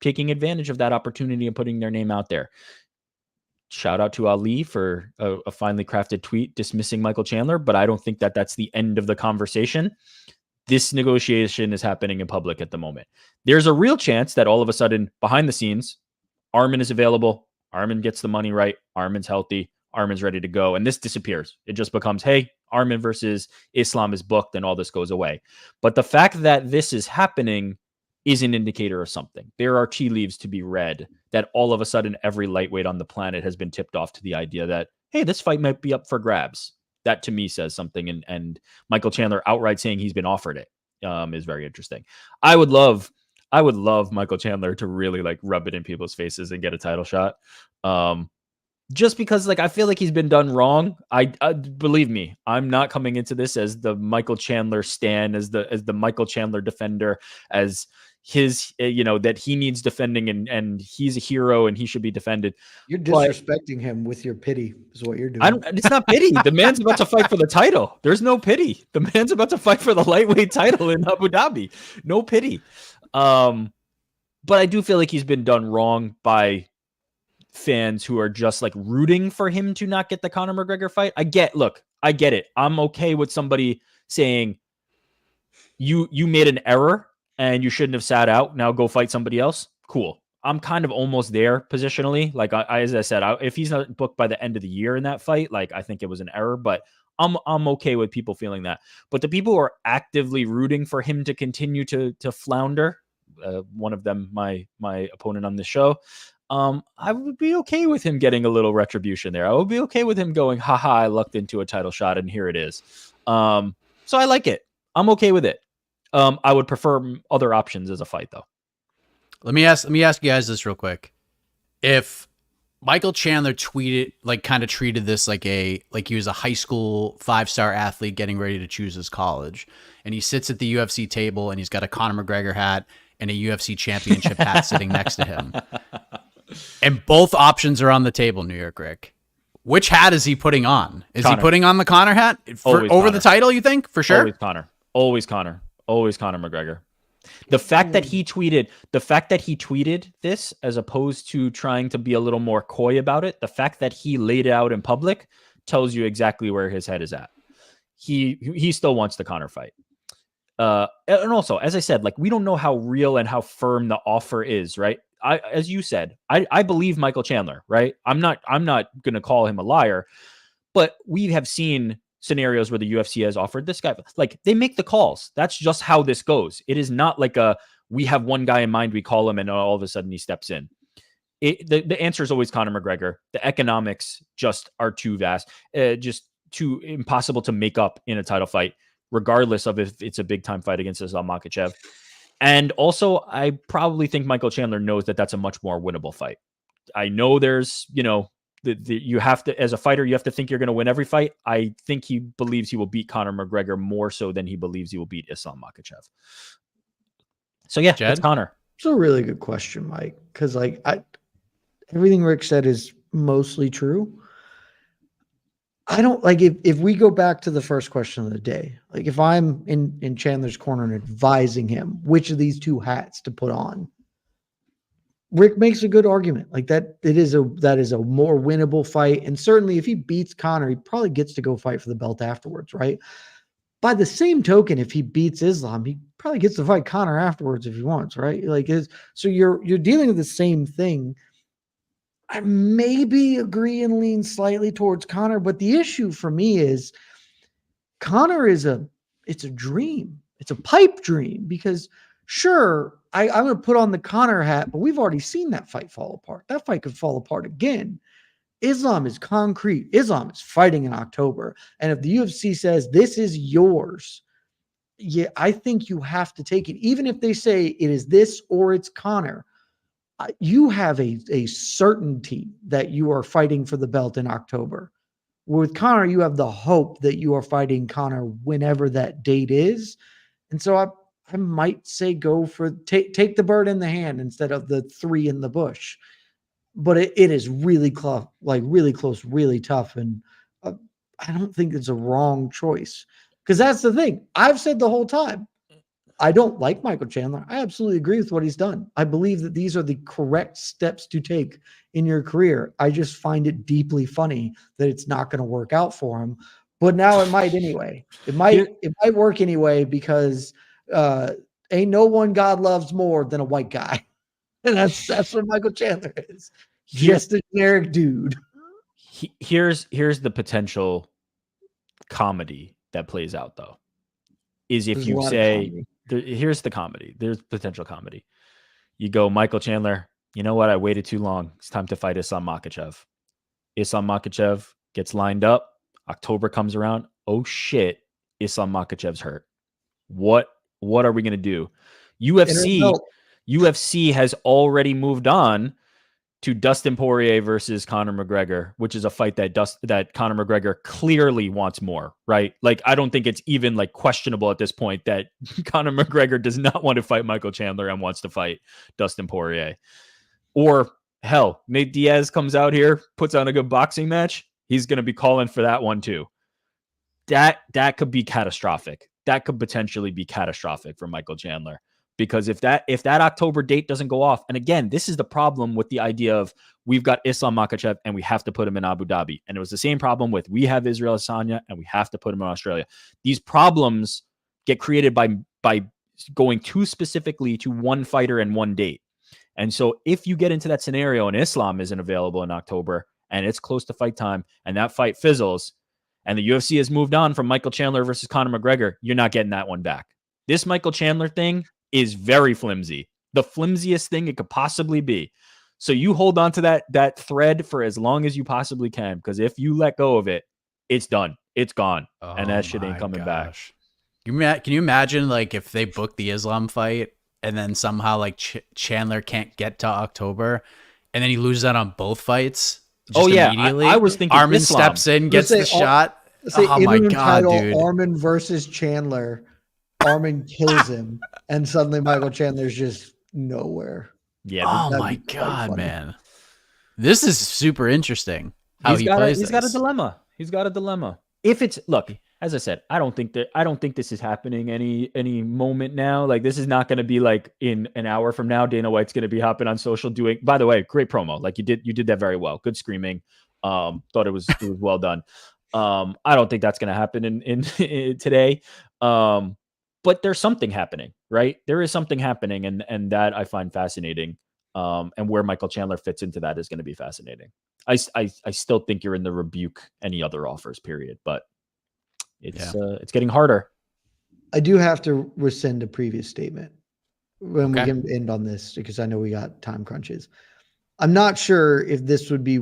taking advantage of that opportunity and putting their name out there. Shout out to Ali for a finely crafted tweet dismissing Michael Chandler, but I don't think that that's the end of the conversation. This negotiation is happening in public at the moment. There's a real chance that all of a sudden, behind the scenes, Arman is available. Arman gets the money right. Arman's healthy. Arman's ready to go. And this disappears. It just becomes, hey, Arman versus Islam is booked and all this goes away. But the fact that this is happening is an indicator of something. There are tea leaves to be read that all of a sudden every lightweight on the planet has been tipped off to the idea that, hey, this fight might be up for grabs. That to me says something. And Michael Chandler outright saying he's been offered it is very interesting. I would love Michael Chandler to really like rub it in people's faces and get a title shot. Just because like I feel like he's been done wrong. I believe me, I'm not coming into this as the Michael Chandler stan, as the Michael Chandler defender, as his that he needs defending and he's a hero and he should be defended.
You're disrespecting him with your pity is what you're doing.
It's not pity. The man's about to fight for the title. There's no pity. The man's about to fight for the lightweight title in Abu Dhabi. No pity. But I do feel like he's been done wrong by fans who are just like rooting for him to not get the Conor McGregor fight. I get it. I'm okay with somebody saying you made an error and you shouldn't have sat out. Now go fight somebody else. Cool. I'm kind of almost there positionally. Like as I said, if he's not booked by the end of the year in that fight, like I think it was an error, but I'm okay with people feeling that. But the people who are actively rooting for him to continue to flounder, one of them, my opponent on the show, I would be okay with him getting a little retribution there. I would be okay with him going, haha, I lucked into a title shot and here it is. So I like it. I'm okay with it. I would prefer other options as a fight though.
Let me ask you guys this real quick. If Michael Chandler kind of treated this like he was a high school 5-star athlete getting ready to choose his college, and he sits at the UFC table and he's got a Conor McGregor hat and a UFC championship hat sitting next to him, and both options are on the table, New York Rick, which hat is he putting on? Is he putting on the Conor hat over the title, you think? For sure?
Always Conor McGregor. The fact that he tweeted this, as opposed to trying to be a little more coy about it, the fact that he laid it out in public tells you exactly where his head is at. He still wants the Conor fight. And also, as I said, like, we don't know how real and how firm the offer is, right? As you said, I believe Michael Chandler, right? I'm not going to call him a liar, but we have seen scenarios where the UFC has offered this guy. Like, they make the calls. That's just how this goes. It is not like we have one guy in mind, we call him, and all of a sudden he steps in. The answer is always Conor McGregor. The economics just are too vast, just too impossible to make up in a title fight, regardless of if it's a big time fight against Islam Makhachev. And also, I probably think Michael Chandler knows that that's a much more winnable fight. I know there's, you have to, as a fighter, you have to think you're going to win every fight. I think he believes he will beat Conor McGregor more so than he believes he will beat Islam Makhachev. So yeah,
Jed?
It's Conor.
It's a really good question, Mike, because everything Rick said is mostly true. I don't like if we go back to the first question of the day, like if I'm in Chandler's corner and advising him which of these two hats to put on, Rick makes a good argument. Like that is a more winnable fight. And certainly if he beats Conor, he probably gets to go fight for the belt afterwards, right? By the same token, if he beats Islam, he probably gets to fight Conor afterwards if he wants, right? So you're dealing with the same thing. I maybe agree and lean slightly towards Conor, but the issue for me is Conor it's a dream. It's a pipe dream because sure, I'm going to put on the Conor hat, but we've already seen that fight fall apart. That fight could fall apart again. Islam is concrete. Islam is fighting in October. And if the UFC says this is yours, yeah, I think you have to take it. Even if they say it is this or it's Conor, you have a certainty that you are fighting for the belt in October. With Conor, you have the hope that you are fighting Conor whenever that date is. And so I might say go for take the bird in the hand instead of the 3 in the bush. But it is really close, really tough. And I don't think it's a wrong choice because that's the thing. I've said the whole time, I don't like Michael Chandler. I absolutely agree with what he's done. I believe that these are the correct steps to take in your career. I just find it deeply funny that it's not going to work out for him. But now it might anyway. It might work anyway because ain't no one God loves more than a white guy. And that's what Michael Chandler is. Just a generic dude.
Here's the potential comedy that plays out though. Is if you say here's the comedy. There's potential comedy. You go, Michael Chandler, you know what? I waited too long. It's time to fight Islam Makhachev. Islam Makhachev gets lined up. October comes around. Oh shit, Islam Makhachev's hurt. What are we gonna do? UFC has already moved on to Dustin Poirier versus Conor McGregor, which is a fight that Conor McGregor clearly wants more, right? Like, I don't think it's even like questionable at this point that Conor McGregor does not want to fight Michael Chandler and wants to fight Dustin Poirier. Or hell, Nate Diaz comes out here, puts on a good boxing match. He's going to be calling for that one too. That could be catastrophic. That could potentially be catastrophic for Michael Chandler. Because if that October date doesn't go off, and again, this is the problem with the idea of we've got Islam Makhachev and we have to put him in Abu Dhabi. And it was the same problem with we have Israel Adesanya and we have to put him in Australia. These problems get created by going too specifically to one fighter and one date. And so if you get into that scenario and Islam isn't available in October and it's close to fight time and that fight fizzles and the UFC has moved on from Michael Chandler versus Conor McGregor, you're not getting that one back. This Michael Chandler thing is very flimsy, the flimsiest thing it could possibly be. So you hold on to that thread for as long as you possibly can, because if you let go of it, it's done. It's gone. And that shit ain't coming back.
Can you imagine like if they book the Islam fight and then somehow like Chandler can't get to October and then he loses out on both fights? Immediately?
I was thinking
Armin
Islam
steps in, gets the shot.
Oh my God,
title,
dude. Armin versus Chandler. Armin kills him, and suddenly Michael Chandler's just nowhere.
Yeah.
Oh my God, man. This is super interesting. He's got
a dilemma. He's got a dilemma. If it's look, as I said, I don't think this is happening any moment now. Like this is not going to be like in an hour from now. Dana White's going to be hopping on social doing. By the way, great promo. Like you did that very well. Good screaming. Thought it was well done. I don't think that's going to happen in today. But there's something happening, right? There is something happening, and that I find fascinating. And where Michael Chandler fits into that is going to be fascinating. I still think you're in the rebuke any other offers period, but it's getting harder.
I do have to rescind a previous statement when we can end on this because I know we got time crunches. I'm not sure if this would be.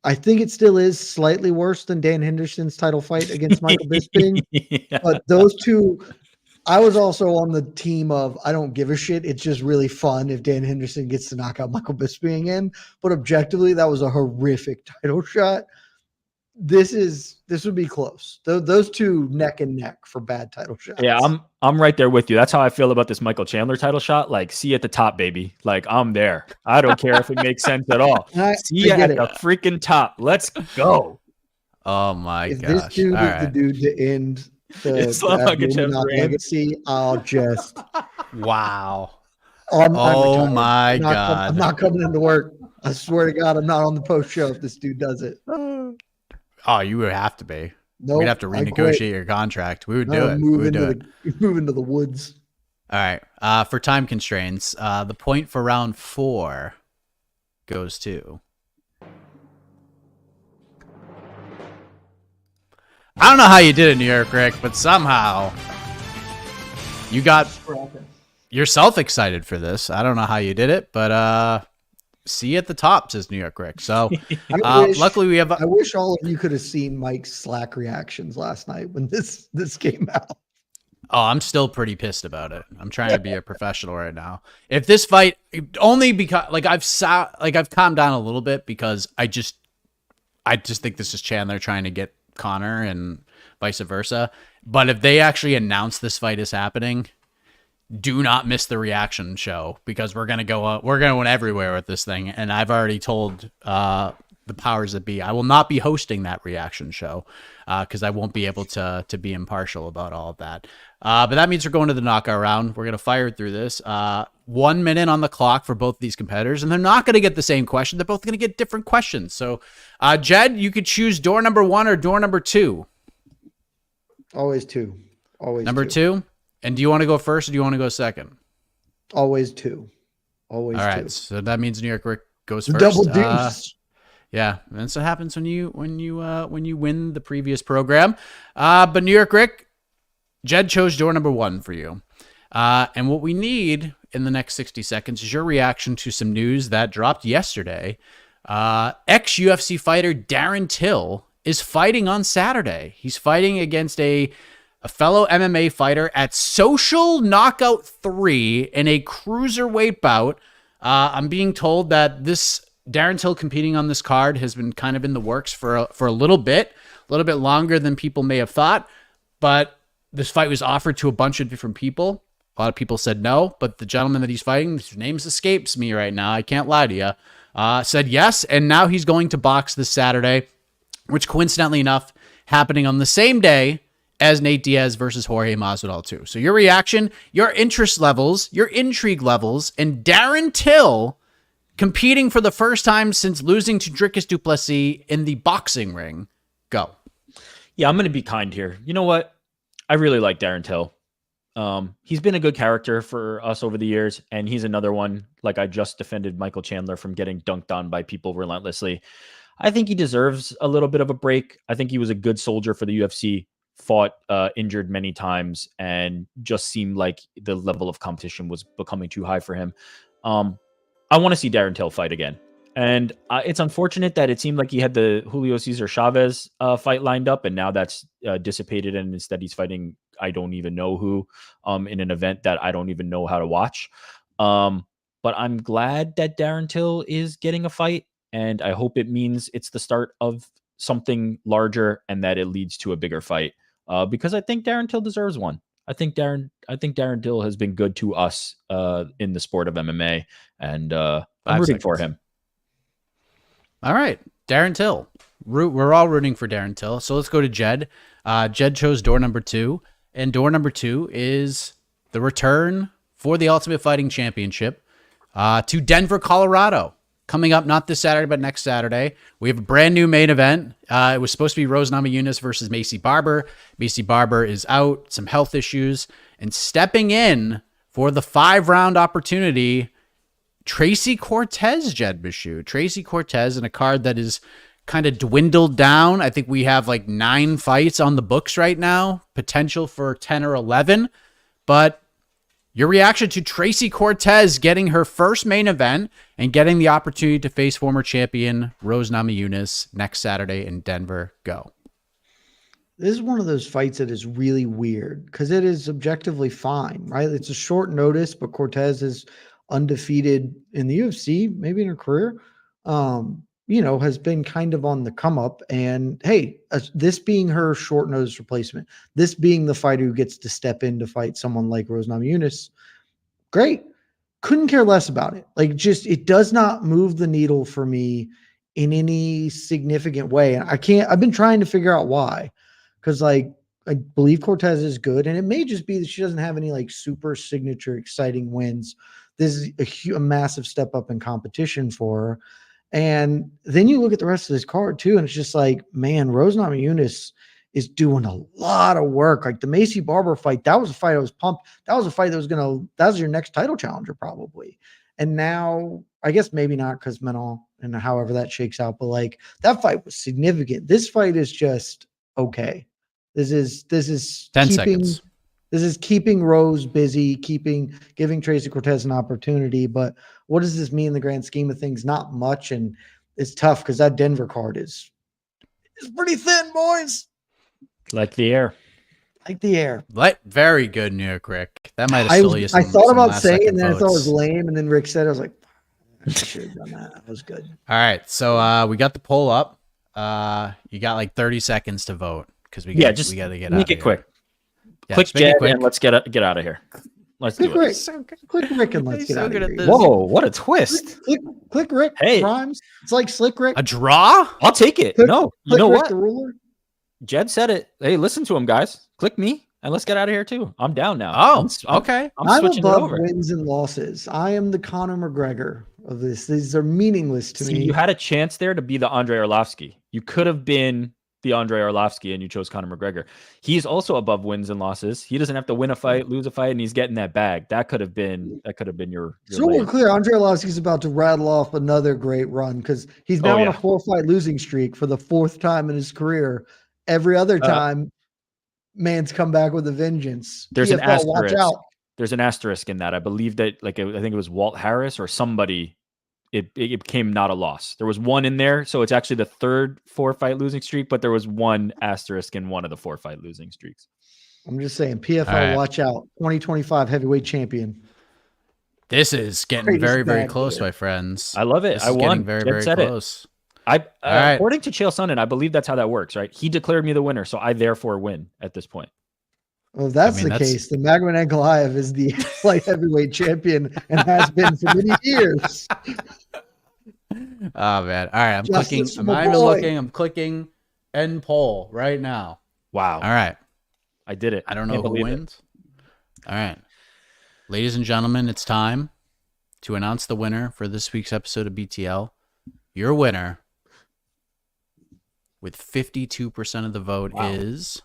I think it still is slightly worse than Dan Henderson's title fight against Michael Bisping, but those two. I was also on the team of I don't give a shit. It's just really fun if Dan Henderson gets to knock out Michael Bisping in. But objectively, that was a horrific title shot. This would be close. Those two neck and neck for bad title shots.
Yeah, I'm right there with you. That's how I feel about this Michael Chandler title shot. Like, see you at the top, baby. Like, I'm there. I don't care if it makes sense at all. See you at the freaking top. Let's go.
Oh my gosh.
If this dude is the dude to end the legacy, I'll just
wow.
I'm
my God.
I'm not coming into work. I swear to God, I'm not on the post show if this dude does it.
Oh, you would have to be.
Nope,
we'd have to renegotiate your contract. We would do it.
Move into the woods.
All right. For time constraints, the point for round 4 goes to. I don't know how you did it, New York Rick, but somehow you got yourself excited for this. I don't know how you did it, but see you at the top, says New York Rick. So luckily we have.
I wish all of you could have seen Mike's Slack reactions last night when this came out.
Oh, I'm still pretty pissed about it. I'm trying to be a professional right now. If this fight only because I've calmed down a little bit because I just think this is Chandler trying to get Conor and vice versa. But if they actually announce this fight is happening, do not miss the reaction show because we're going everywhere with this thing. And I've already told the powers that be, I will not be hosting that reaction show because I won't be able to be impartial about all of that. But that means we're going to the knockout round. We're going to fire through this. 1 minute on the clock for both of these competitors, and they're not going to get the same question. They're both going to get different questions. So, Jed, you could choose door number 1 or door number 2.
Always 2. Always
number 2. And do you want to go first or do you want to go second?
Always 2. Always 2. All right.
So that means New York Rick goes first.
Double deuce.
Yeah, that's what happens when you win the previous program. But New York Rick, Jed chose door number 1 for you. And what we need in the next 60 seconds is your reaction to some news that dropped yesterday. Ex-UFC fighter Darren Till is fighting on Saturday. He's fighting against a fellow MMA fighter at Social Knockout 3 in a cruiserweight bout. I'm being told that this Darren Till competing on this card has been kind of in the works for a little bit longer than people may have thought. But this fight was offered to a bunch of different people. A lot of people said no, but the gentleman that he's fighting, his name escapes me right now, I can't lie to you, said yes, and now he's going to box this Saturday, which coincidentally enough, happening on the same day as Nate Diaz versus Jorge Masvidal too. So your reaction, your interest levels, your intrigue levels, and Darren Till competing for the first time since losing to Dricus du Plessis in the boxing ring. Go.
Yeah, I'm going to be kind here. You know what? I really like Darren Till. He's been a good character for us over the years, and he's another one. Like I just defended Michael Chandler from getting dunked on by people relentlessly. I think he deserves a little bit of a break. I think he was a good soldier for the UFC, fought injured many times, and just seemed like the level of competition was becoming too high for him. I want to see Darren Till fight again. And it's unfortunate that it seemed like he had the Julio Cesar Chavez fight lined up, and now that's dissipated, and instead he's fighting I don't even know who in an event that I don't even know how to watch. But I'm glad that Darren Till is getting a fight, and I hope it means it's the start of something larger and that it leads to a bigger fight. Because I think Darren Till deserves one. I think Darren Till has been good to us in the sport of MMA, and I'm rooting for him.
All right, Darren Till. We're all rooting for Darren Till. So let's go to Jed. Jed chose door number 2, and door number 2 is the return for the Ultimate Fighting Championship to Denver, Colorado. Coming up not this Saturday, but next Saturday. We have a brand new main event. It was supposed to be Rose Namajunas versus Macy Barber. Macy Barber is out, some health issues, and stepping in for the 5-round opportunity, Tracy Cortez, Jed Meshew. Tracy Cortez in a card that is kind of dwindled down. I think we have like 9 fights on the books right now, potential for 10 or 11. But your reaction to Tracy Cortez getting her first main event and getting the opportunity to face former champion Rose Namajunas next Saturday in Denver. Go.
This is one of those fights that is really weird because it is objectively fine, right? It's a short notice, but Cortez is undefeated in the UFC, maybe in her career, has been kind of on the come up. And hey, this being her short notice replacement, this being the fighter who gets to step in to fight someone like Rose Namajunas, great. Couldn't care less about it. Like, just, it does not move the needle for me in any significant way. And I've been trying to figure out why. Because like, I believe Cortez is good, and it may just be that she doesn't have any like super signature exciting wins. This is a massive step up in competition for her. And then you look at the rest of this card too, and it's just like, man, Rose Namajunas is doing a lot of work. Like the Macy Barber fight, that was a fight I was pumped. That was a fight that was your next title challenger probably. And now, I guess maybe not because Menal and however that shakes out, but like that fight was significant. This fight is just okay. This is
10 seconds.
This is keeping Rose busy, giving Tracy Cortez an opportunity. But what does this mean in the grand scheme of things? Not much. And it's tough because that Denver card is pretty thin, boys.
Like the air.
Very good, New York Rick. That might have stolen you some.
I thought about saying it, and then
votes.
I thought it was lame. And then Rick said, I was like, I should have done that. That was good.
All right. So we got the poll up. You got like 30 seconds to vote because we got to get
make it quick.
Yeah,
click Jed and let's get out of here. Let's do it.
Click Rick and let's get out of here.
Whoa, what a twist.
Click Rick.
Hey.
Rhymes. It's like Slick Rick.
A draw?
I'll take it.
You
know
Rick,
what?
The ruler.
Jed said it. Hey, listen to him, guys. Click me and let's get out of here too. I'm down now.
Oh, okay.
I'm
switching
above
it over.
wins and losses. I am the Conor McGregor of this. These are meaningless to me.
You had a chance there to be the Andre Arlovski. You could have been the Andre Arlovski and you chose Conor McGregor. He's also above wins and losses. He doesn't have to win a fight, lose a fight, and he's getting that bag. That could have been your
so we're clear. Andre Arlovski's about to rattle off another great run because he's now on a 4-fight losing streak for the 4th time in his career. Every other time, man's come back with a vengeance.
There's an asterisk.
Watch out.
There's an asterisk in that. I believe that, I think it was Walt Harris or somebody. It became not a loss. There was one in there, so it's actually the 3rd 4-fight losing streak, but there was one asterisk in one of the 4-fight losing streaks.
I'm just saying, PFL, watch out. 2025 heavyweight champion.
This is getting very, very close, my friends.
I love it. I won.
Very, very close.
According to Chael Sonnen, I believe that's how that works, right? He declared me the winner, so I therefore win at this point.
Well, if that's the case, then Magomed Ankalaev is the light heavyweight champion and has been for many years.
Oh, man. All right. I'm clicking. I'm not even looking. I'm clicking end poll right now.
Wow.
All right.
I did it.
I don't know who wins. All right. Ladies and gentlemen, it's time to announce the winner for this week's episode of BTL. Your winner with 52% of the vote is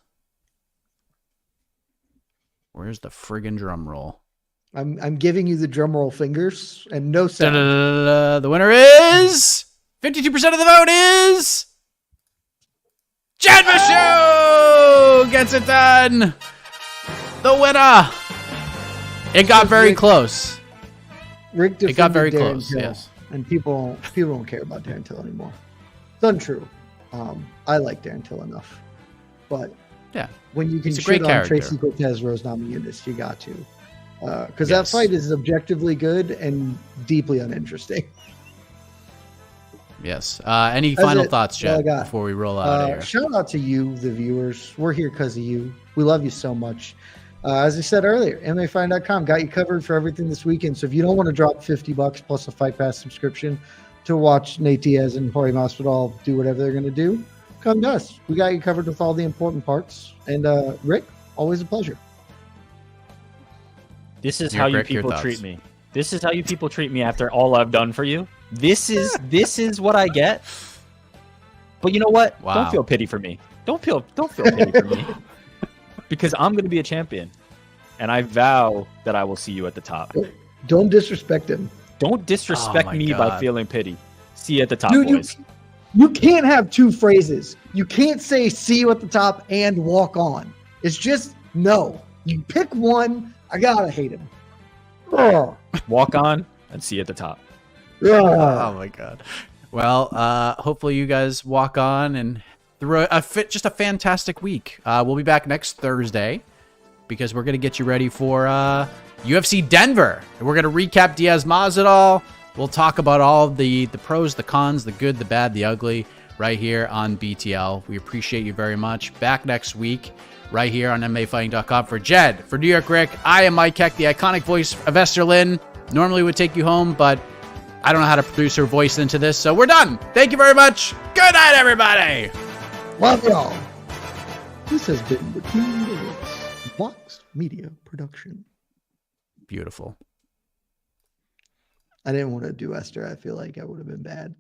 Where's the friggin' drum roll?
I'm giving you the drum roll fingers and no sound.
Da-da-da-da-da. The winner is 52% of the vote is Chad Meshew gets it done. The winner. It got very close.
Rick
It got very
defended Darren
close.
Till,
Yes.
and people don't care about Darren Till anymore. It's untrue. I like Darren Till enough, but
Yeah.
when you can
He's a great
shit on
character.
Tracy Cortez, Rose Namajunas, you got to, because
Yes.
that fight is objectively good and deeply uninteresting.
Yes. Any
That's
final
it.
thoughts,
That's all I
Chad,
got.
before we roll out of here?
Shout out to you, the viewers. We're here because of you. We love you so much. As I said earlier, MMAfighting.com got you covered for everything this weekend. So if you don't want to drop $50 plus a Fight Pass subscription to watch Nate Diaz and Jorge Masvidal do whatever they're going to do, come to us. We got you covered with all the important parts. And Rick, always a pleasure.
This is
Your
how you
Rick, your
people
thoughts.
treat me. This is how you people treat me after all I've done for you. This is what I get. But you know what?
Wow.
Don't feel pity for me. Don't feel pity for me. Because I'm going to be a champion. And I vow that I will see you at the top.
Don't disrespect him.
Don't disrespect
Oh my
me by
God.
feeling pity. See you at the top,
Dude,
boys.
you can't have two phrases. You can't say see you at the top and walk on. It's just no. You pick one. I gotta hate him. Oh,
Walk on and see you at the top.
Oh my God. Well, hopefully you guys walk on and through just a fantastic week. We'll be back next Thursday because we're gonna get you ready for UFC Denver, and we're gonna recap Diaz Masvidal. We'll talk about all the pros, the cons, the good, the bad, the ugly, right here on BTL. We appreciate you very much. Back next week, right here on MMAfighting.com. For Jed, for New York Rick, I am Mike Heck, the iconic voice of Esther Lynn. Normally would take you home, but I don't know how to produce her voice into this, so we're done. Thank you very much. Good night, everybody.
love y'all. This has been Between the Links, Vox Media Production.
Beautiful.
I didn't want to do Esther. I feel like I would have been bad.